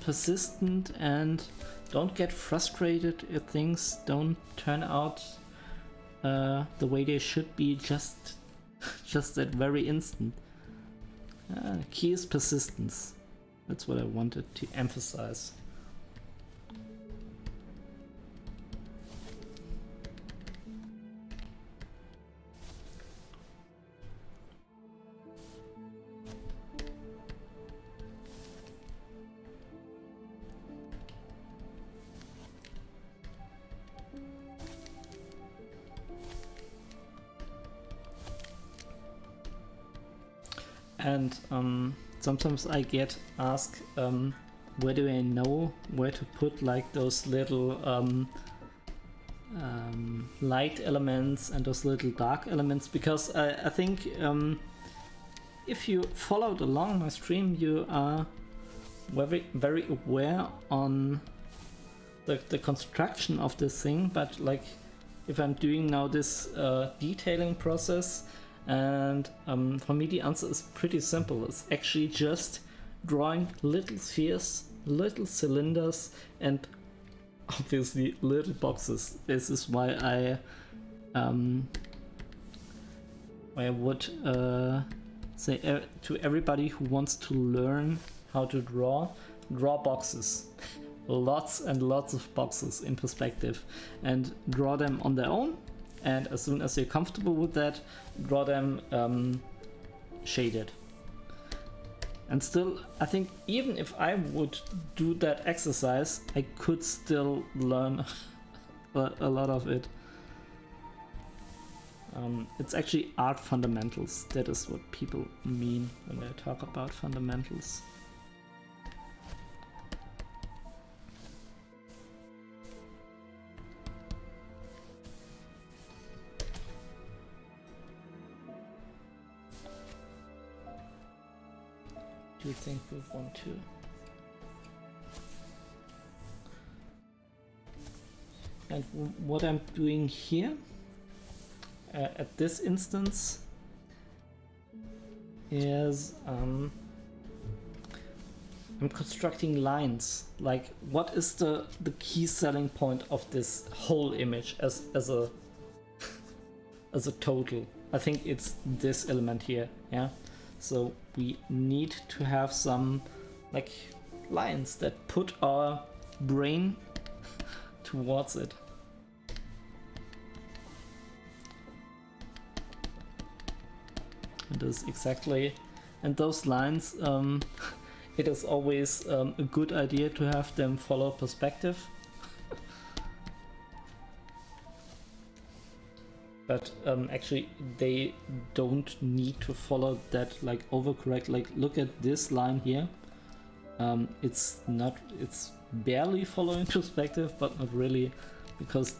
persistent and don't get frustrated if things don't turn out the way they should be just that very instant. Key is persistence. That's what I wanted to emphasize. And sometimes I get asked, where do I know where to put like those little light elements and those little dark elements, because I think if you followed along my stream, you are very, very aware on the construction of this thing. But like if I'm doing now this detailing process, and for me the answer is pretty simple. It's actually just drawing little spheres, little cylinders, and obviously little boxes. This is why I would say to everybody who wants to learn how to draw boxes. Lots and lots of boxes in perspective, and draw them on their own. And as soon as you're comfortable with that, draw them shaded. And still, I think even if I would do that exercise, I could still learn a lot of it. It's actually art fundamentals. That is what people mean when they talk about fundamentals. Do you think we want to? And what I'm doing here at this instance is I'm constructing lines. Like, what is the key selling point of this whole image as a as a total? I think it's this element here, yeah? So we need to have some like lines that put our brain towards it. It is exactly, and those lines, it is always a good idea to have them follow perspective. But actually they don't need to follow that like overcorrect. Like, look at this line here. It's barely following perspective, but not really, because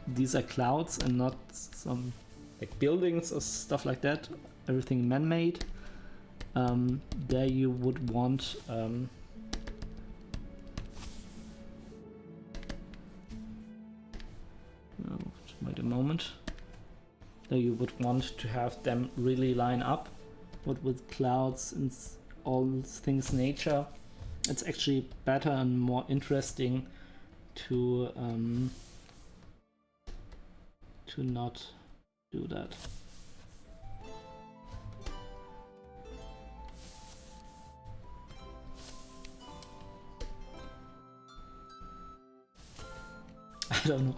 these are clouds and not some like buildings or stuff like that. Everything man-made. There you would want wait a moment. There you would want to have them really line up, but with clouds and all things nature, it's actually better and more interesting to not do that. I don't know.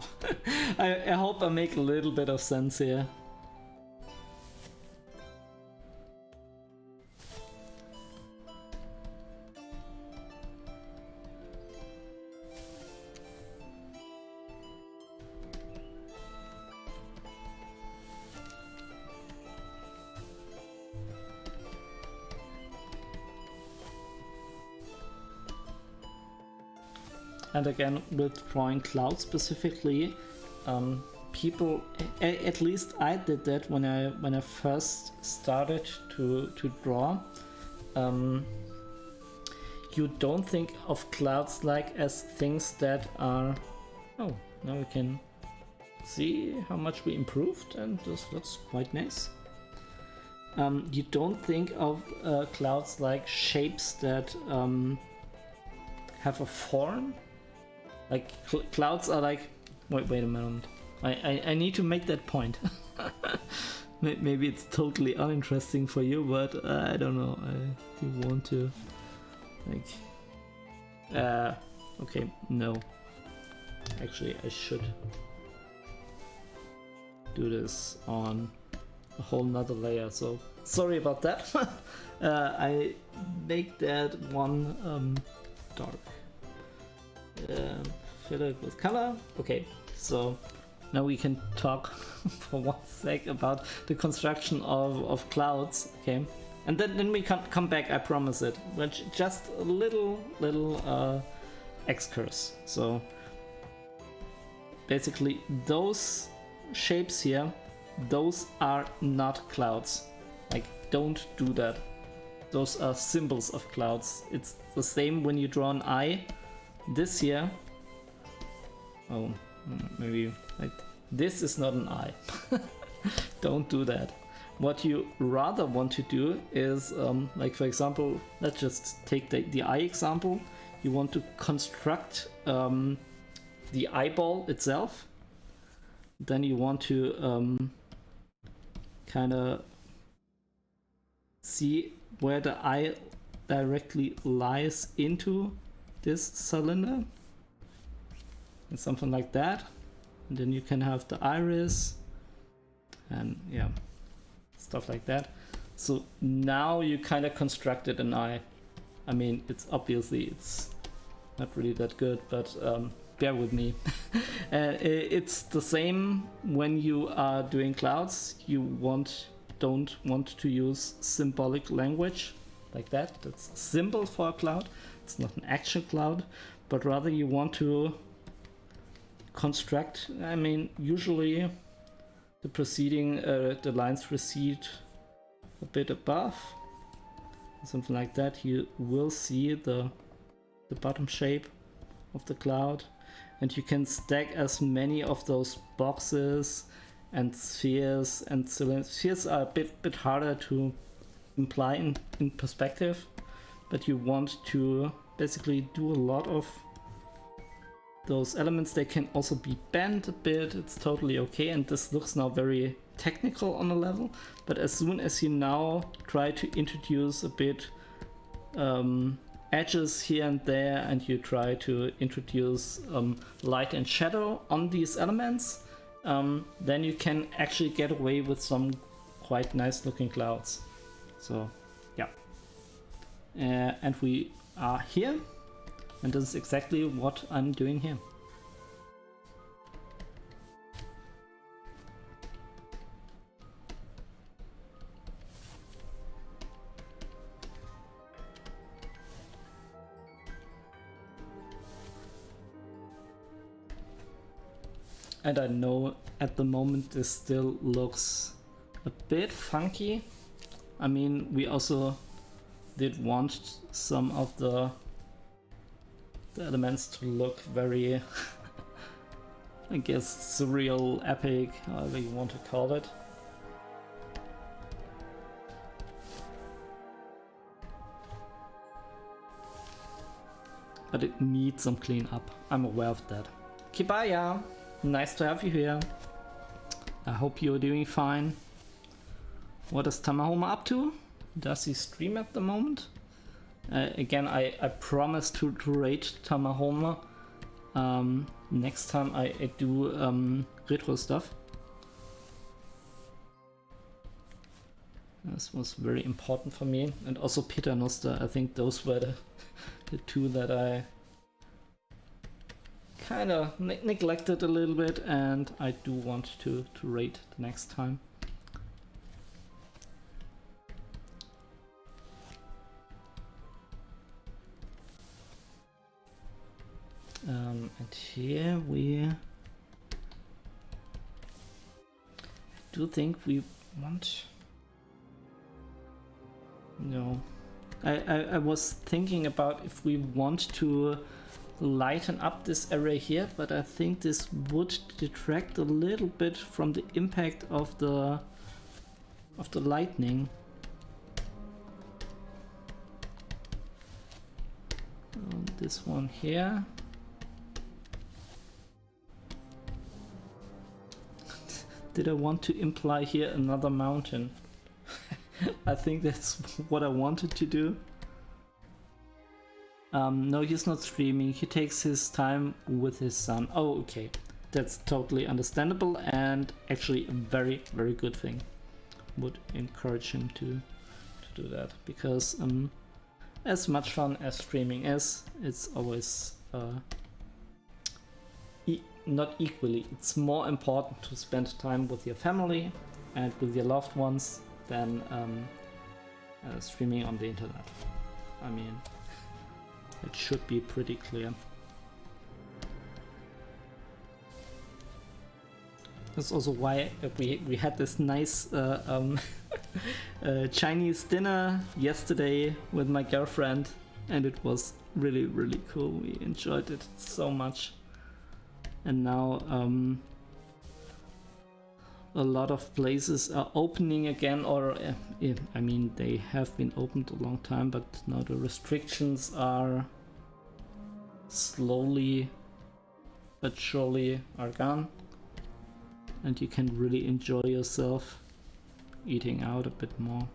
I hope I make a little bit of sense here. And again, with drawing clouds specifically, people, at least I did that when I first started to draw. You don't think of clouds like as things that are, oh, now we can see how much we improved, and this looks quite nice. You don't think of clouds like shapes that have a form. Like clouds are like, wait a moment. I need to make that point. Maybe it's totally uninteresting for you, but I don't know. I do want to, like, okay, no. Actually, I should do this on a whole nother layer. So sorry about that. I make that one dark. Fill it with color. Okay, so now we can talk for 1 sec about the construction of clouds. Okay, and then we can come back. I promise it. But just a little excurse. So basically, those shapes here, those are not clouds. Like, don't do that. Those are symbols of clouds. It's the same when you draw an eye. This here, oh, maybe like this is not an eye. Don't do that. What you rather want to do is, like for example, let's just take the eye example. You want to construct the eyeball itself. Then you want to kind of see where the eye directly lies into this cylinder, and something like that, and then you can have the iris and yeah, stuff like that. So now you kind of constructed an eye. I mean, it's not really that good, but bear with me. It's the same when you are doing clouds. You don't want to use symbolic language like that. That's a symbol for a cloud. It's not an actual cloud, but rather you want to construct. I mean, usually the lines proceed a bit above, something like that. You will see the bottom shape of the cloud, and you can stack as many of those boxes and spheres and cylinders. Spheres are a bit harder to imply in perspective, but you want to basically do a lot of those elements. They can also be bent a bit, it's totally okay, and this looks now very technical on a level, but as soon as you now try to introduce a bit edges here and there, and you try to introduce light and shadow on these elements, then you can actually get away with some quite nice looking clouds. So yeah, and we are here, and this is exactly what I'm doing here. And I know at the moment this still looks a bit funky. I mean, we also did want some of the elements to look very, I guess, surreal, epic, however you want to call it. But it needs some cleanup. I'm aware of that. Kibaya! Nice to have you here. I hope you're doing fine. What is Tamahoma up to? Does he stream at the moment? Again, I promise to rate Tamahoma next time I do retro stuff. This was very important for me. And also Peter Noster. I think those were the two that I kind of neglected a little bit, and I do want to rate the next time. And here I do think we want... No. I was thinking about if we want to lighten up this area here, but I think this would detract a little bit from the impact of the lightning. This one here. Did I want to imply here another mountain? I think that's what I wanted to do. No, he's not streaming. He takes his time with his son. Oh, okay. That's totally understandable and actually a very, very good thing. Would encourage him to do that, because as much fun as streaming is, it's always not equally. It's more important to spend time with your family and with your loved ones than streaming on the internet. I mean, it should be pretty clear. That's also why we had this nice Chinese dinner yesterday with my girlfriend, and it was really, really cool. We enjoyed it so much. And now a lot of places are opening again, or I mean, they have been opened a long time, but now the restrictions are slowly but surely are gone, and you can really enjoy yourself eating out a bit more.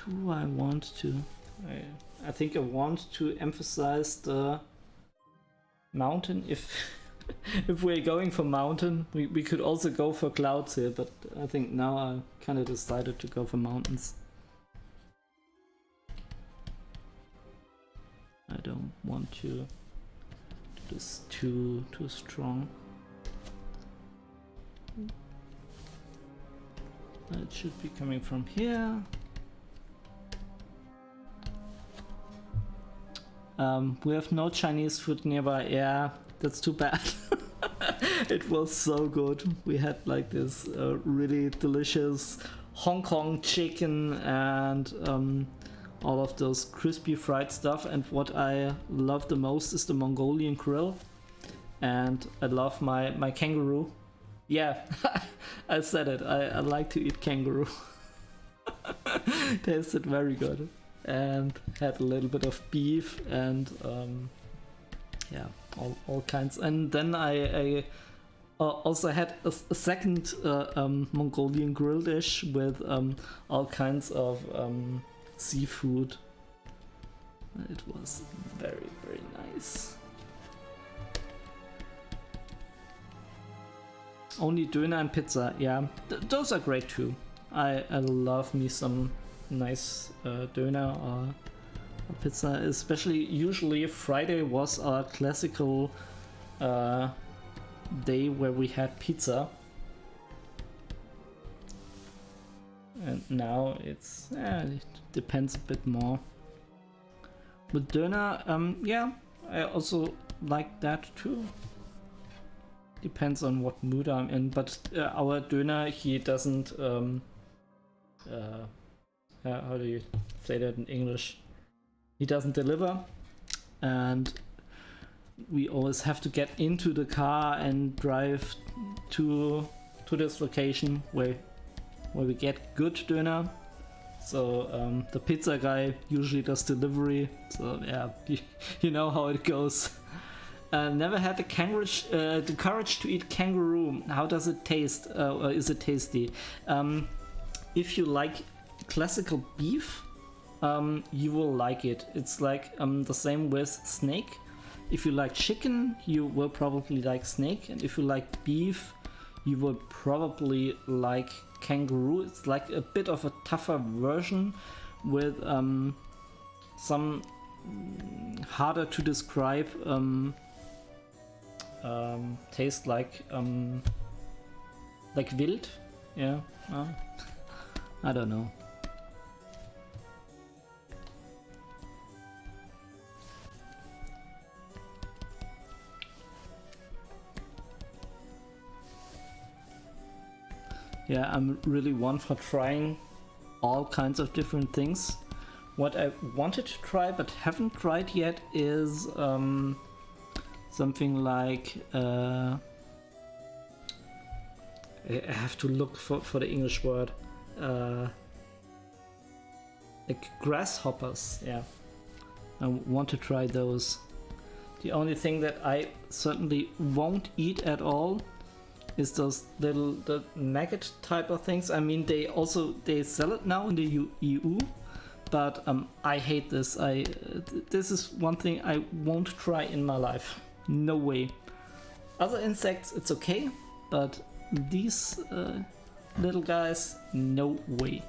Do I want to? I think I want to emphasize the mountain. If if we're going for mountain, we could also go for clouds here, but I think now I kind of decided to go for mountains. I don't want to do this too strong. It should be coming from here. We have no Chinese food nearby. Yeah, that's too bad. It was so good. We had like this really delicious Hong Kong chicken and all of those crispy fried stuff. And what I love the most is the Mongolian grill. And I love my kangaroo. Yeah, I said it. I like to eat kangaroo. Tasted very good. And had a little bit of beef and yeah, all kinds. And then I also had a second Mongolian grill dish with all kinds of seafood. It was very, very nice. Only döner and pizza, yeah. Those are great too. I love me some nice döner or pizza, especially usually Friday was our classical day where we had pizza. And now it depends a bit more. With döner, yeah, I also like that too. Depends on what mood I'm in, but our döner, he doesn't how do you say that in English? He doesn't deliver, and we always have to get into the car and drive to this location where we get good döner. So the pizza guy usually does delivery. So yeah, you know how it goes. Never had the courage to eat kangaroo. How does it taste? Or is it tasty? If you like classical beef, you will like it. It's like the same with snake. If you like chicken, you will probably like snake, and if you like beef, you will probably like kangaroo. It's like a bit of a tougher version with some harder to describe taste like wild. Yeah, I don't know. Yeah, I'm really one for trying all kinds of different things. What I wanted to try but haven't tried yet is something like I have to look for the English word, like grasshoppers. Yeah, I want to try those. The only thing that I certainly won't eat at all is the maggot type of things. I mean, they sell it now in the EU, but I hate this. This is one thing I won't try in my life. No way. Other insects, it's okay, but these little guys, no way.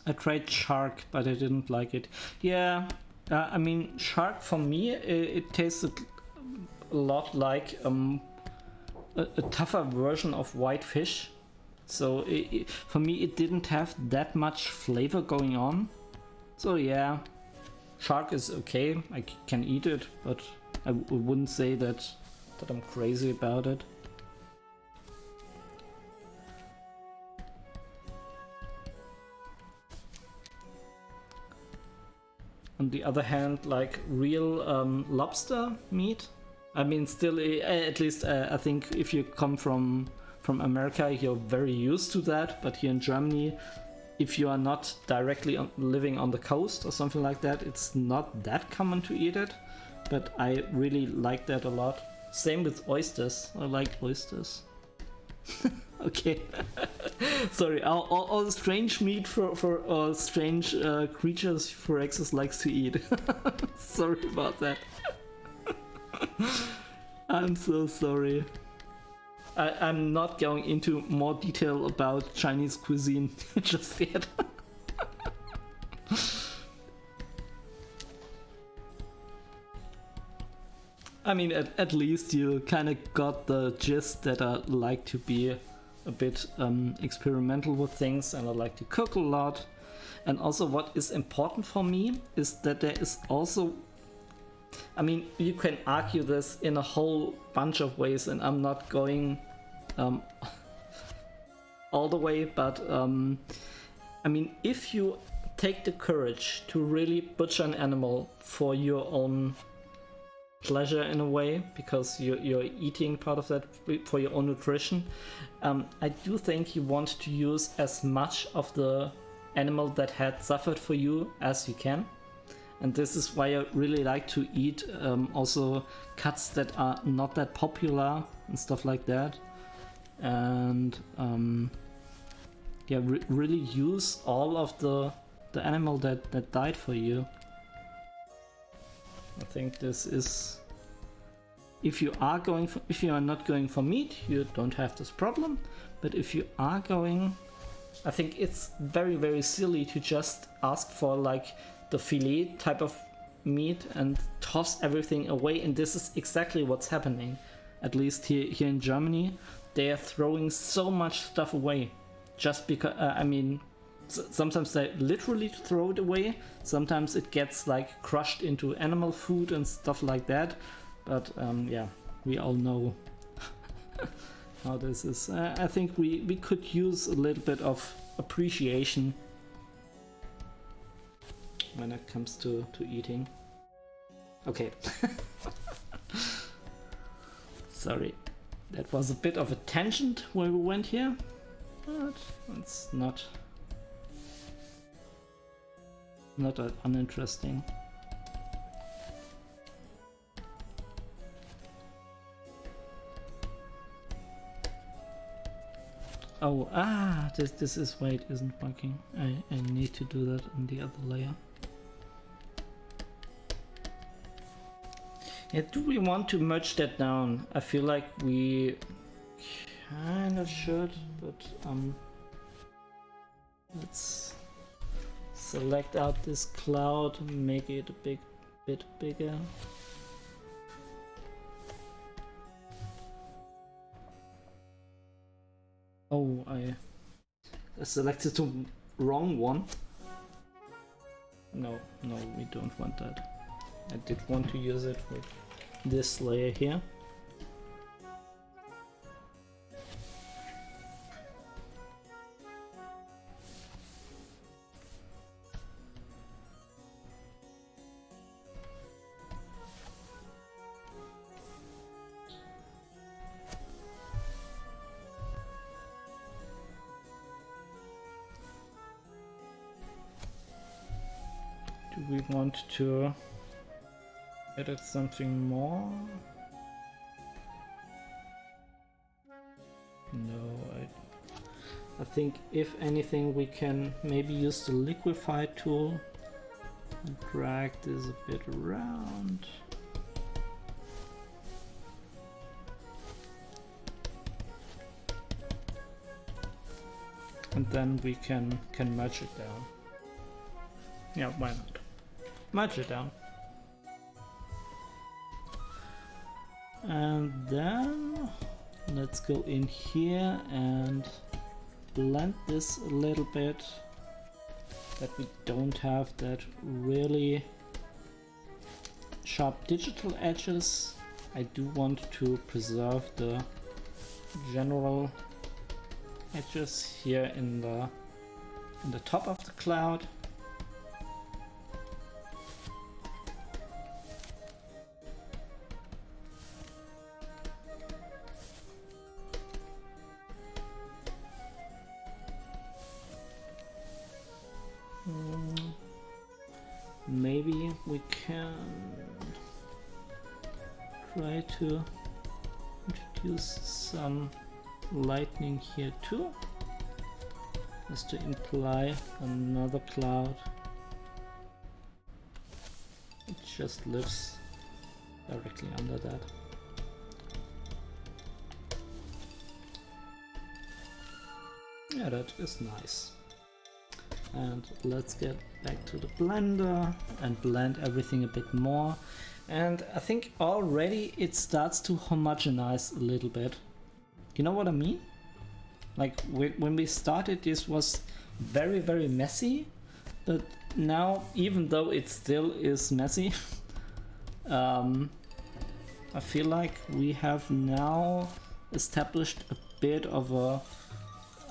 I tried shark, but I didn't like it. Yeah, I mean, shark for me, it tasted a lot like a tougher version of white fish. So for me, it didn't have that much flavor going on. So yeah, shark is okay. I can eat it, but I wouldn't say that I'm crazy about it. On the other hand, like real lobster meat, I mean, still, at least I think if you come from America, you're very used to that. But here in Germany, if you are not directly living on the coast or something like that, it's not that common to eat it. But I really like that a lot. Same with oysters. I like oysters. Okay. Sorry, all strange meat for strange creatures for X's likes to eat. Sorry about that. I'm so sorry. I'm not going into more detail about Chinese cuisine just yet. I mean, at least you kind of got the gist that I like to be a bit experimental with things, and I like to cook a lot. And also what is important for me is that there is also, I mean, you can argue this in a whole bunch of ways, and I'm not going all the way, but I mean, if you take the courage to really butcher an animal for your own pleasure in a way, because you're eating part of that for your own nutrition, I do think you want to use as much of the animal that had suffered for you as you can. And this is why I really like to eat also cuts that are not that popular and stuff like that. And yeah, really use all of the animal that died for you. I think this is, if you are not going for meat, you don't have this problem. But if you are going, I think it's very, very silly to just ask for like the filet type of meat and toss everything away. And this is exactly what's happening. At least here in Germany, they are throwing so much stuff away just because, I mean, sometimes they literally throw it away. Sometimes it gets like crushed into animal food and stuff like that. But yeah, we all know how this is. I think we could use a little bit of appreciation when it comes to eating. Okay. Sorry. That was a bit of a tangent where we went here. But it's not that uninteresting. Oh, this is why it isn't working. I need to do that in the other layer. Yeah, do we want to merge that down? I feel like we kind of should, but let's select out this cloud and make it a bit bigger. Oh, I selected the wrong one. No, we don't want that. I did want to use it with this layer here. Do we want to edit something more? No, I think if anything we can maybe use the liquify tool and drag this a bit around. And then we can merge it down. Yeah, why not? Merge it down. And then let's go in here and blend this a little bit, that we don't have that really sharp digital edges. I do want to preserve the general edges here in the top of the cloud. Maybe we can try to introduce some lightning here too, just to imply another cloud. It just lives directly under that. Yeah, that is nice. And let's get back to the blender and blend everything a bit more. And I think already it starts to homogenize a little bit. You know what I mean? Like when we started, this was very, very messy. But now, even though it still is messy, I feel like we have now established a bit of a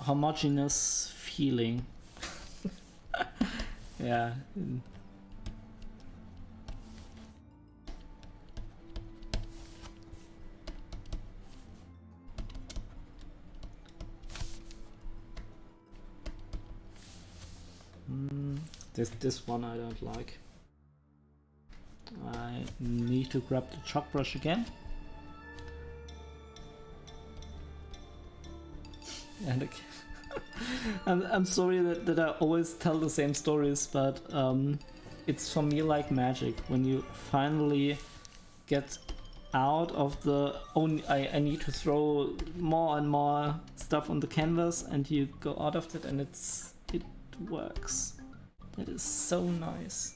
homogeneous feeling. Yeah. This one I don't like. I need to grab the chalk brush again. And again. I'm sorry that I always tell the same stories, but it's for me like magic when you finally get out of the I need to throw more and more stuff on the canvas, and you go out of it and it works. That is so nice.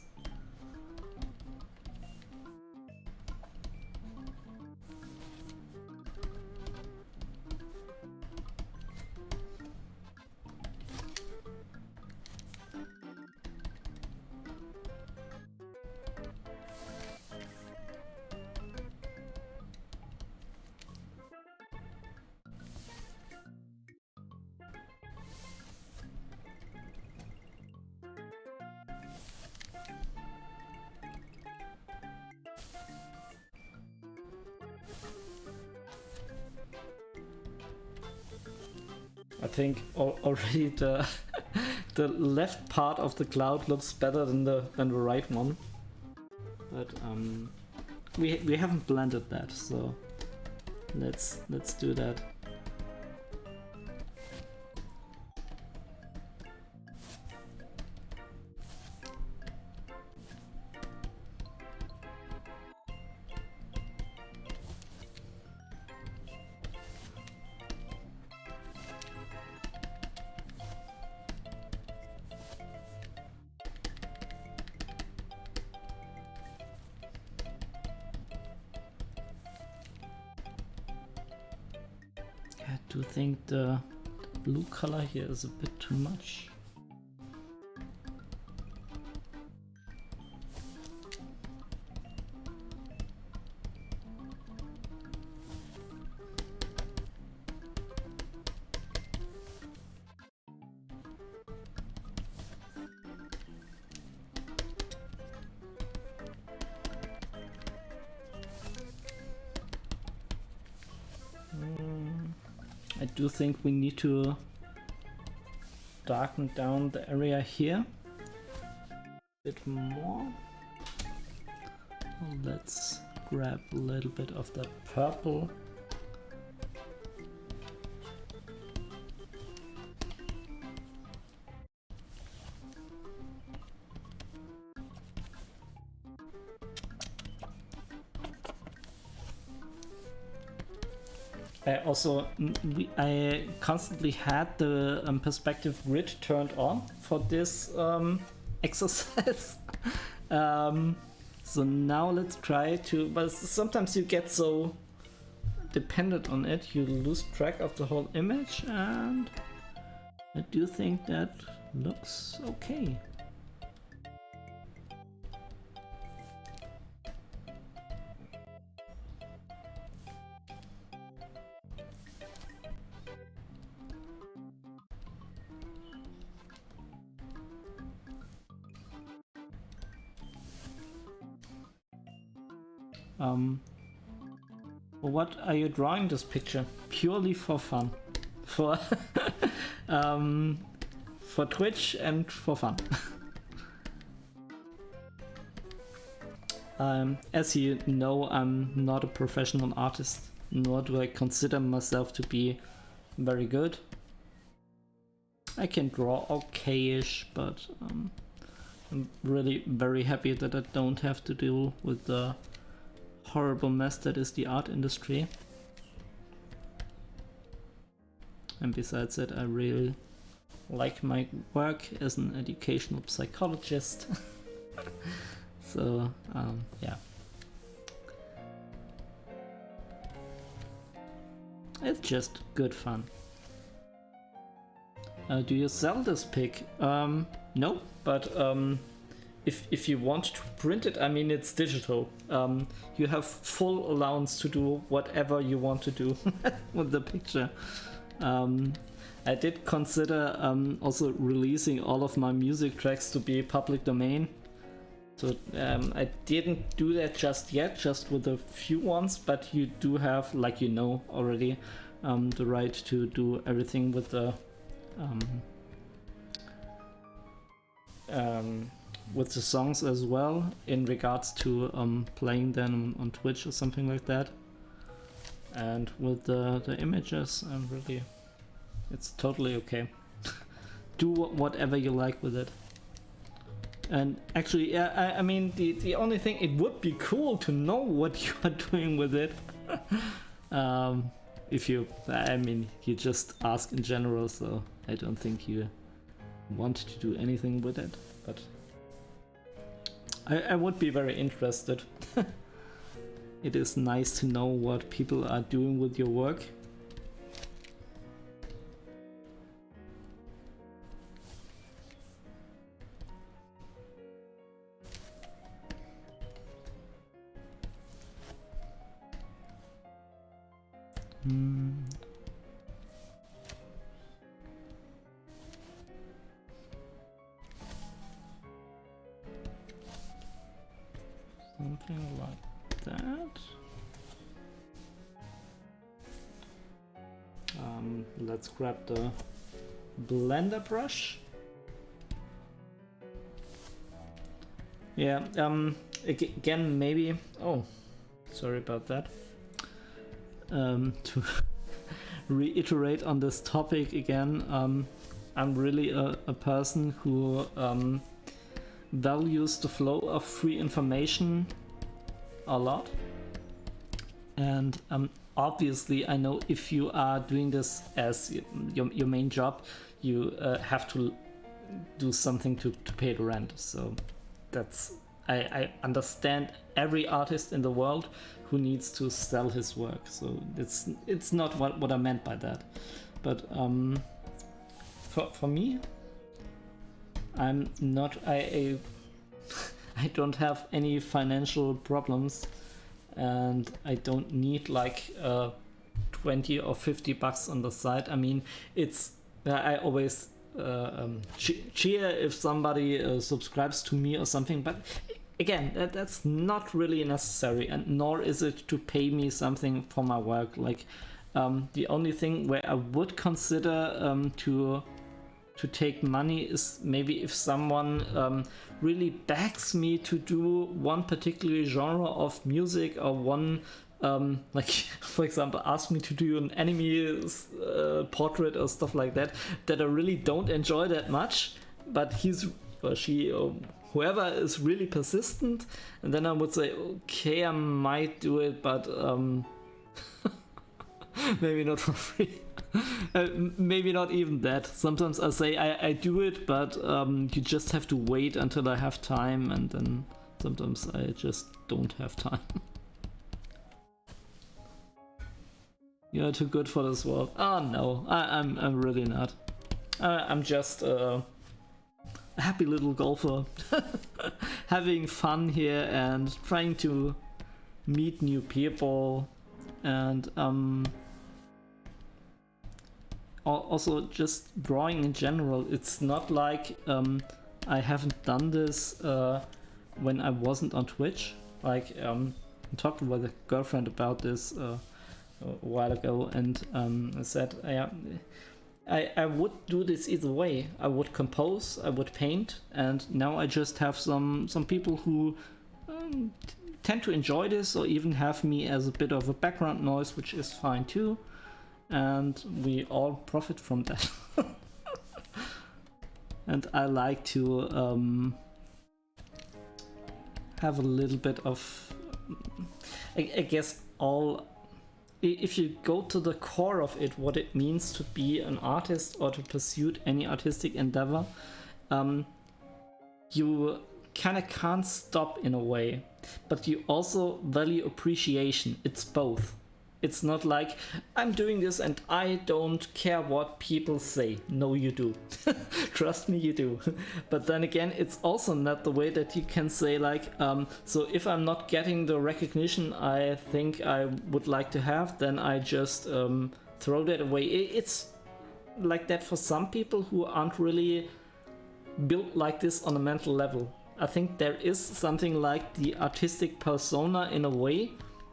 I think already the the left part of the cloud looks better than the right one, but we haven't blended that, so let's do that. I do think the blue color here is a bit too much. I do think we need to darken down the area here a bit more. Let's grab a little bit of that purple. I constantly had the perspective grid turned on for this exercise. So now let's try to, but sometimes you get so dependent on it, you lose track of the whole image, and I do think that looks okay. What are you drawing this picture? Purely for fun, for for Twitch and for fun. As you know, I'm not a professional artist, nor do I consider myself to be very good. I can draw okay-ish, but I'm really very happy that I don't have to deal with the horrible mess that is the art industry. And besides that, I really like my work as an educational psychologist. So yeah, it's just good fun. Do you sell this pic? No, but if you want to print it, I mean, it's digital. You have full allowance to do whatever you want to do with the picture. I did consider also releasing all of my music tracks to be public domain. So I didn't do that just yet, just with a few ones, but you do have, like you know already, the right to do everything with the songs as well, in regards to playing them on Twitch or something like that. And with the images, really, it's totally okay. Do whatever you like with it. And actually, yeah, I mean, the only thing, it would be cool to know what you are doing with it. If you, I mean, you just ask in general, so I don't think you want to do anything with it, but I would be very interested. It is nice to know what people are doing with your work. Something like that. Let's grab the blender brush. Yeah, again, maybe, oh, sorry about that. To reiterate on this topic again, I'm really a person who values the flow of free information a lot. And obviously, I know if you are doing this as your main job, you have to do something to pay the rent. So that's, I understand every artist in the world who needs to sell his work. So it's not what I meant by that. But for me, I'm not, I don't have any financial problems, and I don't need like 20 or 50 bucks on the side. I mean, it's, I always cheer if somebody subscribes to me or something, but again, that's not really necessary, and nor is it to pay me something for my work. Like the only thing where I would consider to take money is maybe if someone really begs me to do one particular genre of music, or one like, for example, ask me to do an anime portrait or stuff like that I really don't enjoy that much, but he's or she or whoever is really persistent, and then I would say, okay, I might do it, but maybe not for free. Maybe not even that. Sometimes I say I do it, but you just have to wait until I have time, and then sometimes I just don't have time. You're too good for this world. Oh no, I'm really not. I'm just a happy little golfer, having fun here and trying to meet new people, and also just drawing in general. It's not like I haven't done this when I wasn't on Twitch. Like I talked with a girlfriend about this a while ago, and I said I would do this either way. I would compose, I would paint, and now I just have some people who tend to enjoy this, or even have me as a bit of a background noise, which is fine too, and we all profit from that. And I like to have a little bit of, I guess all if you go to the core of it, what it means to be an artist or to pursue any artistic endeavor, you kind of can't stop in a way, but you also value appreciation. It's both. It's not like I'm doing this and I don't care what people say. No, you do. Trust me, you do. But then again, it's also not the way that you can say like, so if I'm not getting the recognition I think I would like to have, then I just throw that away. It's like that for some people who aren't really built like this on a mental level. I think there is something like the artistic persona in a way.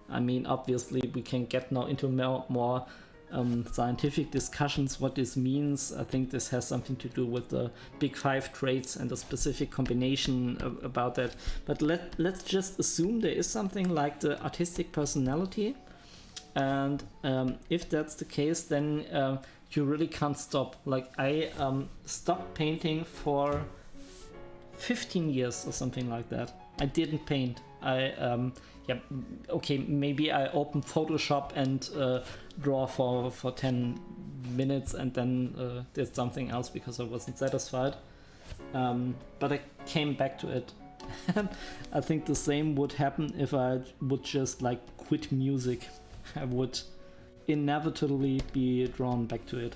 I mean, obviously, we can get now into more scientific discussions what this means. I think this has something to do with the big 5 traits and the specific combination about that. But let's just assume there is something like the artistic personality. And if that's the case, then you really can't stop. Like, I stopped painting for 15 years or something like that. I didn't paint. Yeah, okay, maybe I open Photoshop and draw for 10 minutes and then did something else because I wasn't satisfied. But I came back to it. I think the same would happen if I would just like quit music. I would inevitably be drawn back to it.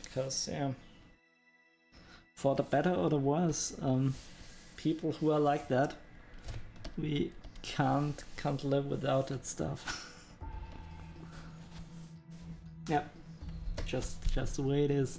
Because, yeah, for the better or the worse, people who are like that, we can't live without that stuff. Yeah, just the way it is.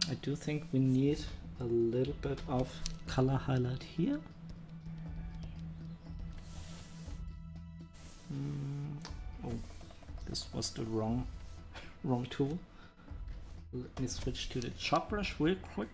I do think we need a little bit of color highlight here. Oh, this was the wrong tool. Let me switch to the chalk brush real quick.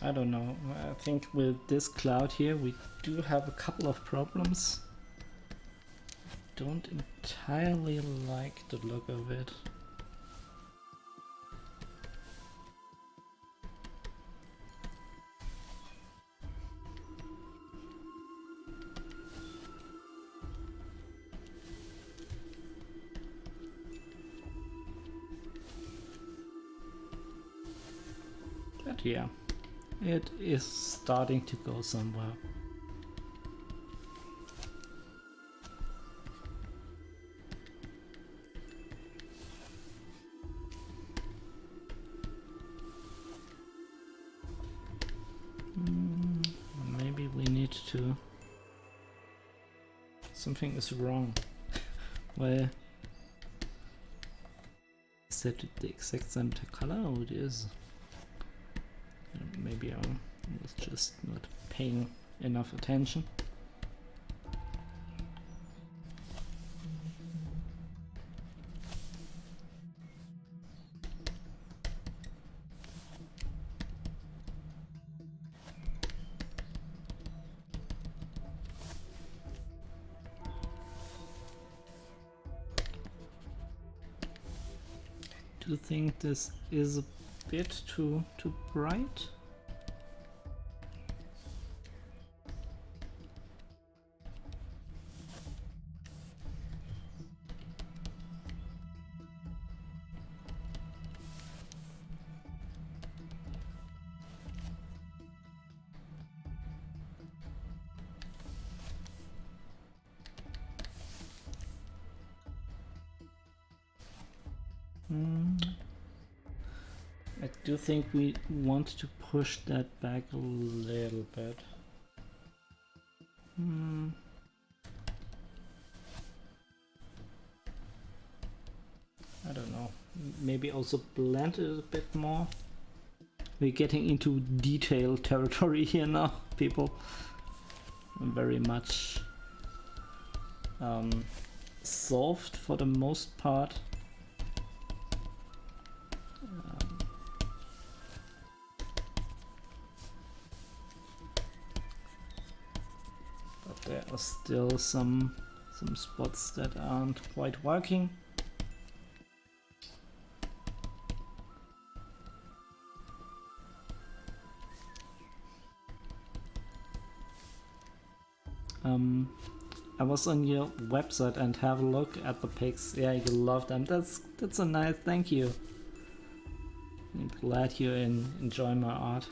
I don't know, I think with this cloud here we do have a couple of problems. Don't entirely like the look of it. But yeah, it is starting to go somewhere. Maybe we need to... Something is wrong. Where is that the exact same color? Oh, it is. Maybe I was just not paying enough attention. Do you think this is a bit too bright? I do think we want to push that back a little bit. I don't know. Maybe also blend it a bit more. We're getting into detail territory here now, people. Very much soft for the most part. But there are still some spots that aren't quite working. I was on your website and have a look at the pics. Yeah, you love them. That's a nice thank you. I'm glad you enjoy my art.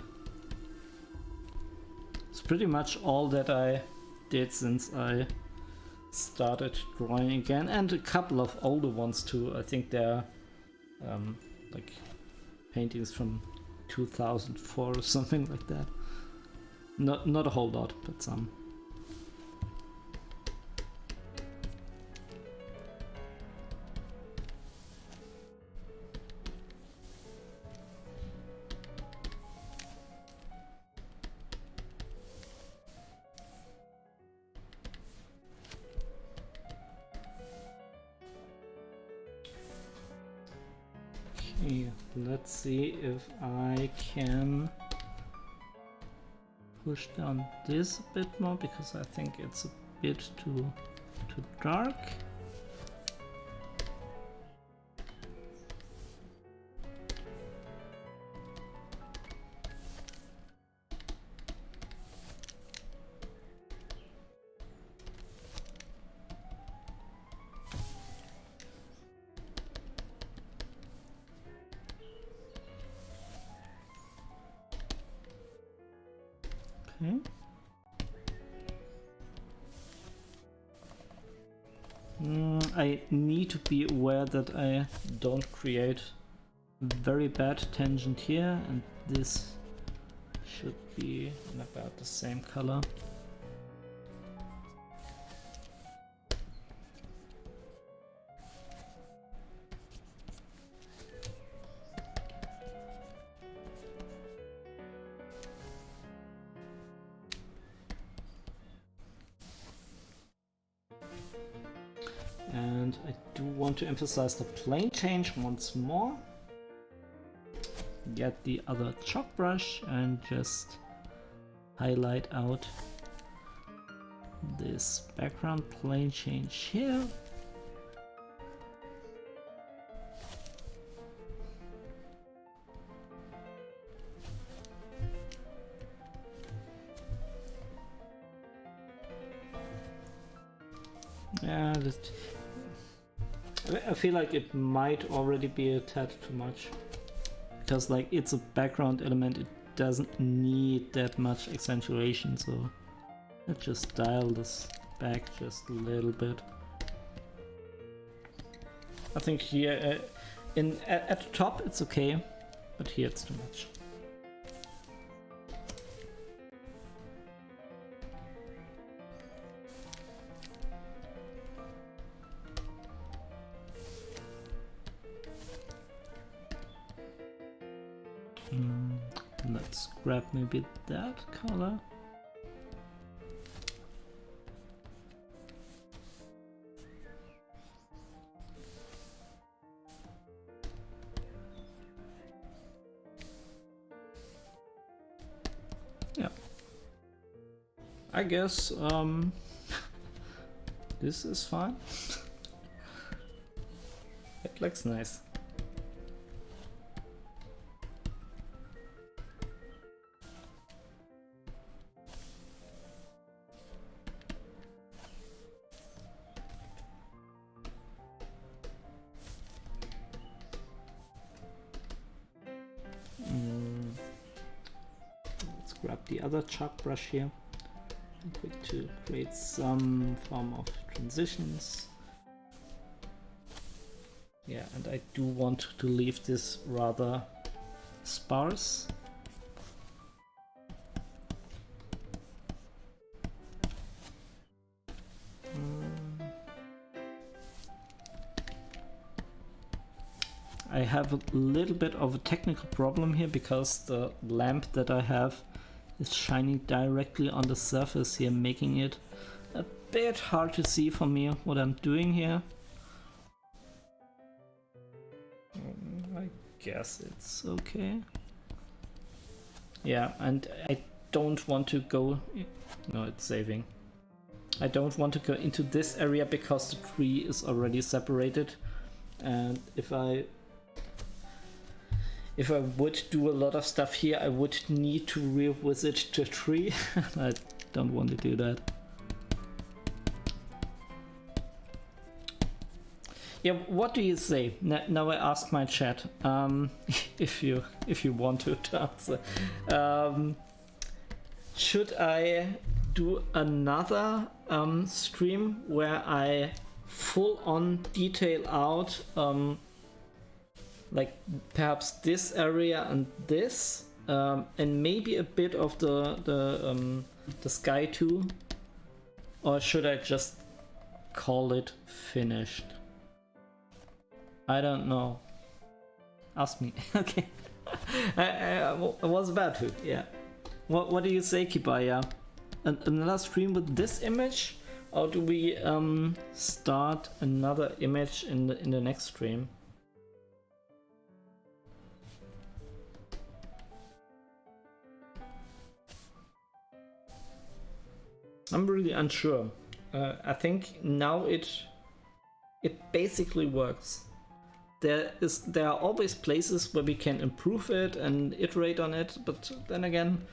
It's pretty much all that I did since I started drawing again, and a couple of older ones too. I think they're like paintings from 2004 or something like that. Not a whole lot, but some. Let's see if I can push down this a bit more, because I think it's a bit too dark. Okay. I need to be aware that I don't create very bad tangent here, and this should be in about the same color. And I do want to emphasize the plane change once more. Get the other chalk brush and just highlight out this background plane change here. Yeah, I feel like it might already be a tad too much, because like it's a background element, it doesn't need that much accentuation, so let's just dial this back just a little bit. I think here at the top it's okay, but here it's too much. Let's grab maybe that color. Yeah. I guess this is fine. It looks nice. Grab the other chalk brush here and quick to create some form of transitions. Yeah, and I do want to leave this rather sparse. I have a little bit of a technical problem here because the lamp that I have is shining directly on the surface here, making it a bit hard to see for me what I'm doing here. I guess it's okay. Yeah, and I don't want to go... No, it's saving. I don't want to go into this area because the tree is already separated, and if I would do a lot of stuff here, I would need to revisit the tree. I don't want to do that. Yeah, what do you say? Now I ask my chat, if you want to answer. Should I do another stream where I full on detail out like perhaps this area and this, and maybe a bit of the sky too, or should I just call it finished? I don't know. Ask me. Okay. I was about to. Yeah. What do you say, Kibaya? Another stream with this image, or do we start another image in the next stream? I'm really unsure. I think now it basically works. There are always places where we can improve it and iterate on it, but then again,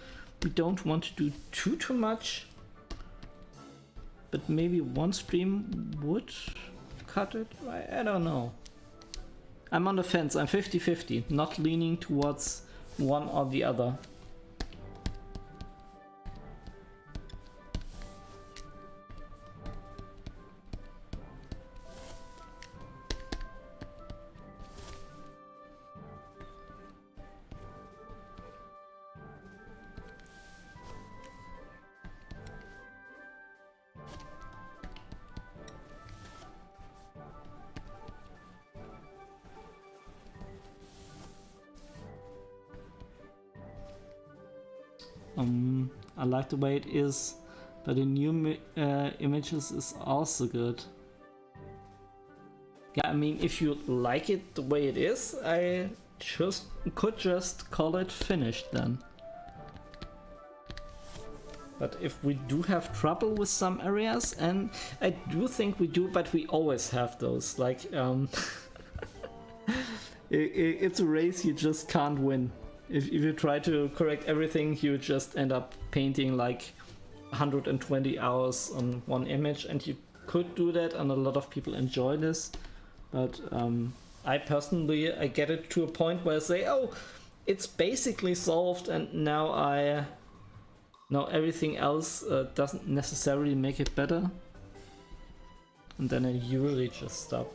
we don't want to do too much. But maybe one stream would cut it? I don't know. I'm on the fence. I'm 50-50, not leaning towards one or the other. I like the way it is, but the new images is also good. Yeah, I mean, if you like it the way it is, I could just call it finished then. But if we do have trouble with some areas, and I do think we do, but we always have those, like, it's a race you just can't win. If you try to correct everything, you just end up painting like 120 hours on one image, and you could do that, and a lot of people enjoy this. But I personally, I get it to a point where I say, oh, it's basically solved, and now everything else doesn't necessarily make it better. And then I usually just stop.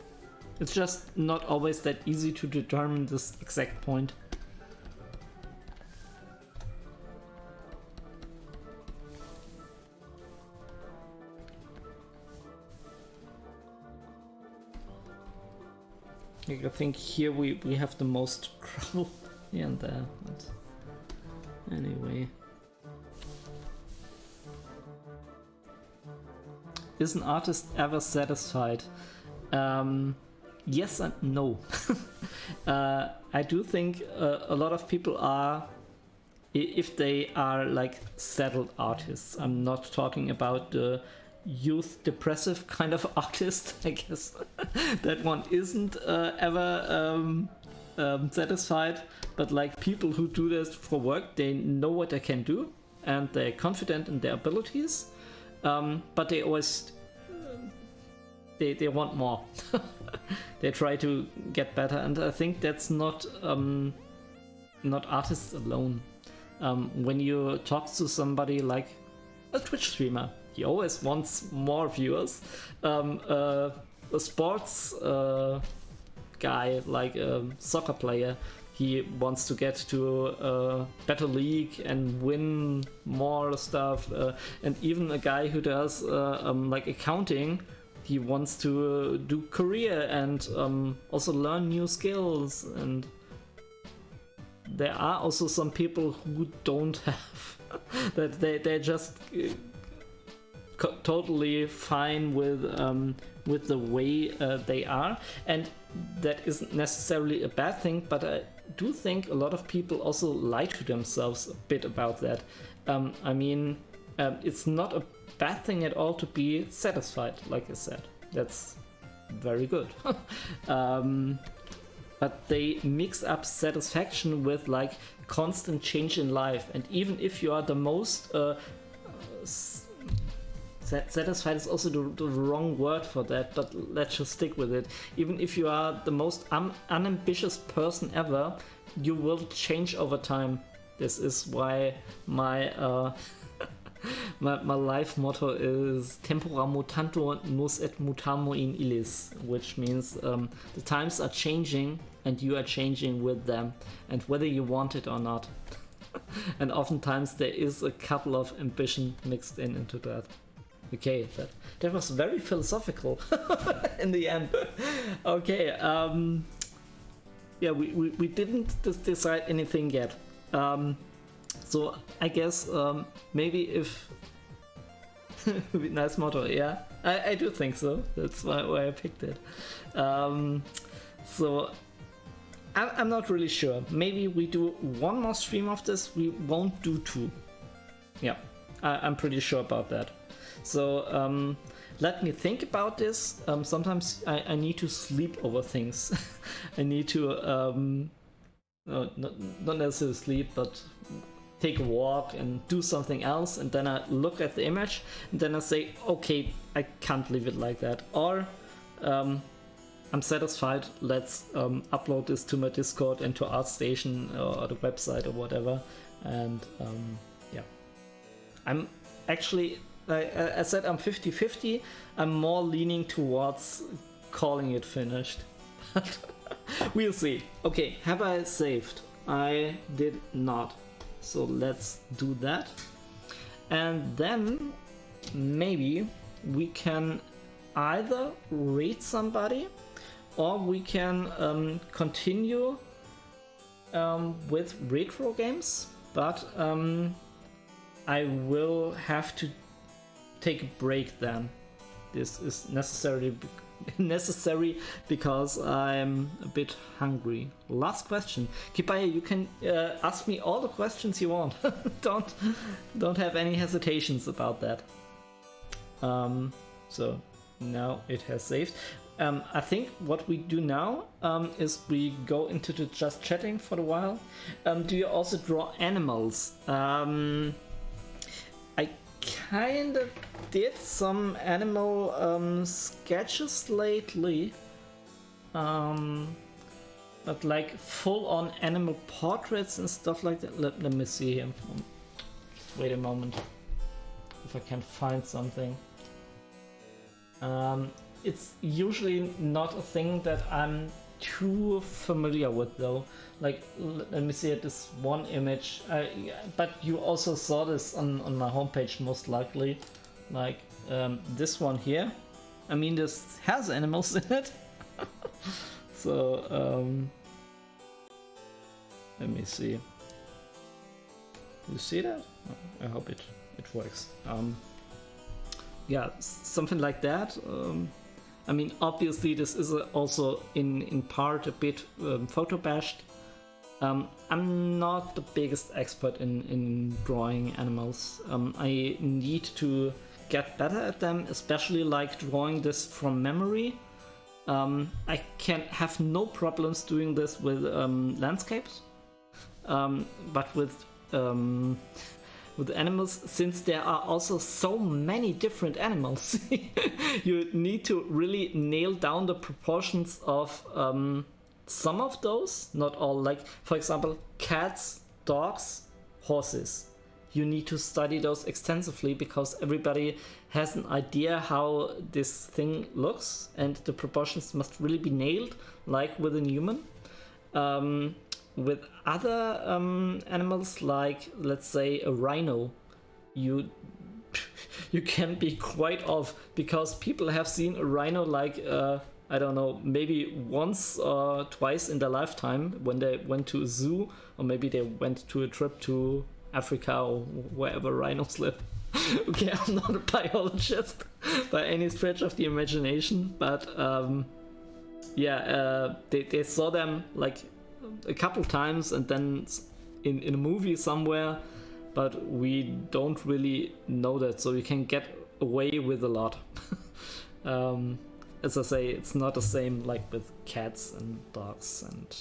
It's just not always that easy to determine this exact point. I think here we have the most trouble here and there, but anyway. Is an artist ever satisfied? Yes and no. I do think a lot of people are, if they are like settled artists. I'm not talking about the youth depressive kind of artist, I guess. That one isn't ever satisfied, but like people who do this for work, they know what they can do and they're confident in their abilities, but they always they want more. They try to get better, and I think that's not artists alone. When you talk to somebody like a Twitch streamer, he always wants more viewers. A sports guy, like a soccer player, he wants to get to a better league and win more stuff, and even a guy who does like accounting, he wants to do career and also learn new skills. And there are also some people who don't have that they're just totally fine with the way they are, and that isn't necessarily a bad thing, but I do think a lot of people also lie to themselves a bit about that. I mean, it's not a bad thing at all to be satisfied, like I said. That's very good. But they mix up satisfaction with like constant change in life, and even if you are the most satisfied is also the wrong word for that, but let's just stick with it. Even if you are the most unambitious person ever, you will change over time. This is why my my life motto is tempora mutantur nos et mutamo in illis, which means the times are changing and you are changing with them, and whether you want it or not. And oftentimes there is a couple of ambition mixed into that. Okay, that was very philosophical in the end. Okay, yeah, we didn't decide anything yet. So I guess maybe if nice motto, yeah, I do think so. That's why I picked it. So I'm not really sure. Maybe we do one more stream of this. We won't do two. Yeah, I'm pretty sure about that. So let me think about this. Sometimes I need to sleep over things. I need to not necessarily sleep, but take a walk and do something else, and then I look at the image and then I say, okay, I can't leave it like that, or I'm satisfied, let's upload this to my Discord and to ArtStation or the website or whatever. And yeah, I'm actually, I said I'm 50-50. I'm more leaning towards calling it finished. We'll see. Okay, have I saved? I did not. So let's do that. And then maybe we can either rate somebody, or we can continue with retro games, but I will have to take a break then. This is necessary because I'm a bit hungry. Last question. Kipaya, you can ask me all the questions you want. don't have any hesitations about that. So now it has saved. I think what we do now is we go into the just chatting for a while. Do you also draw animals? I kind of did some animal sketches lately, but like full-on animal portraits and stuff like that. Let me see here. Wait a moment, if I can find something. It's usually not a thing that I'm too familiar with, though. Like, let me see this one image. But you also saw this on my homepage, most likely. Like this one here. I mean, this has animals in it. So let me see. You see that? Oh, I hope it works. Yeah, something like that. I mean, obviously this is also in part a bit photo bashed. I'm not the biggest expert in drawing animals. I need to get better at them, especially like drawing this from memory. I can have no problems doing this with landscapes, but with animals, since there are also so many different animals, you need to really nail down the proportions of some of those, not all. Like, for example, cats, dogs, horses. You need to study those extensively because everybody has an idea how this thing looks, and the proportions must really be nailed, like with a human. with other animals, like let's say a rhino, you you can be quite off, because people have seen a rhino like I don't know, maybe once or twice in their lifetime when they went to a zoo, or maybe they went to a trip to Africa or wherever rhinos live. Okay, I'm not a biologist by any stretch of the imagination, but yeah, they saw them like a couple times and then in a movie somewhere, but we don't really know that, so you can get away with a lot. As I say, it's not the same like with cats and dogs, and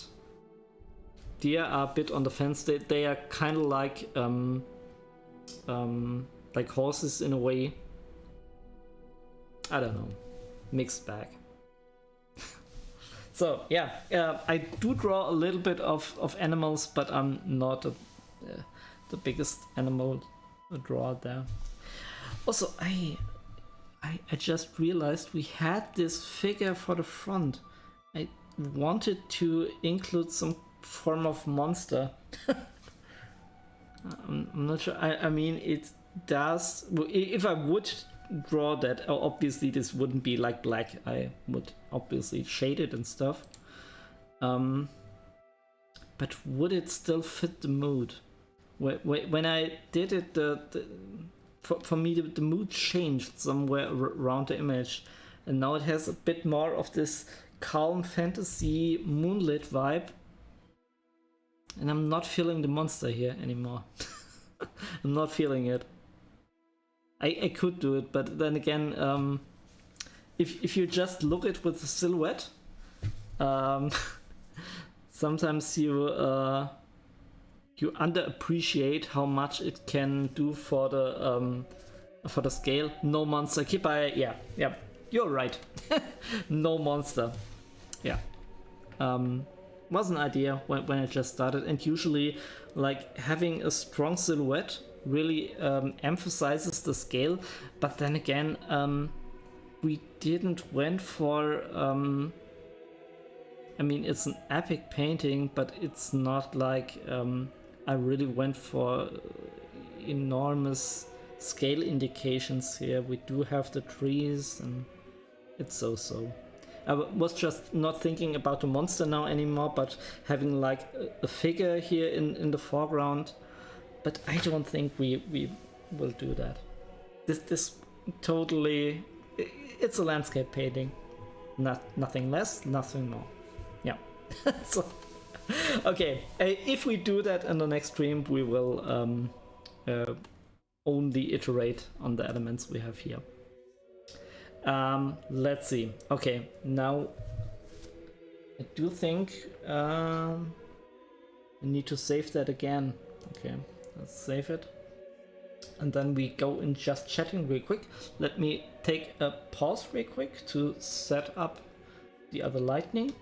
deer are a bit on the fence. They are kind of like horses in a way. I don't know, mixed bag. So yeah, I do draw a little bit of animals, but I'm not the biggest animal drawer there. Also, I just realized we had this figure for the front. I wanted to include some form of monster. I'm not sure. I mean, it does. If I would draw that, obviously this wouldn't be like black. I would obviously shade it and stuff. But would it still fit the mood? When I did it, for me the mood changed somewhere around the image, and now it has a bit more of this calm fantasy moonlit vibe, and I'm not feeling the monster here anymore. I'm not feeling it. I could do it, but then again, if you just look at with the silhouette, sometimes you underappreciate how much it can do for the scale. No monster. Yeah, you're right. No monster. Yeah. Was an idea when I just started, and usually like having a strong silhouette really emphasizes the scale, but then again, we didn't went for I mean, it's an epic painting, but it's not like I really went for enormous scale indications here. We do have the trees, and it's so. I was just not thinking about the monster now anymore, but having like a figure here in the foreground. But I don't think we will do that. This totally, it's a landscape painting. Nothing less, nothing more. Yeah. So, okay, if we do that in the next stream, we will only iterate on the elements we have here. Let's see. Okay, now I do think I need to save that again. Okay, let's save it. And then we go in just chatting real quick. Let me take a pause real quick to set up the other lightning.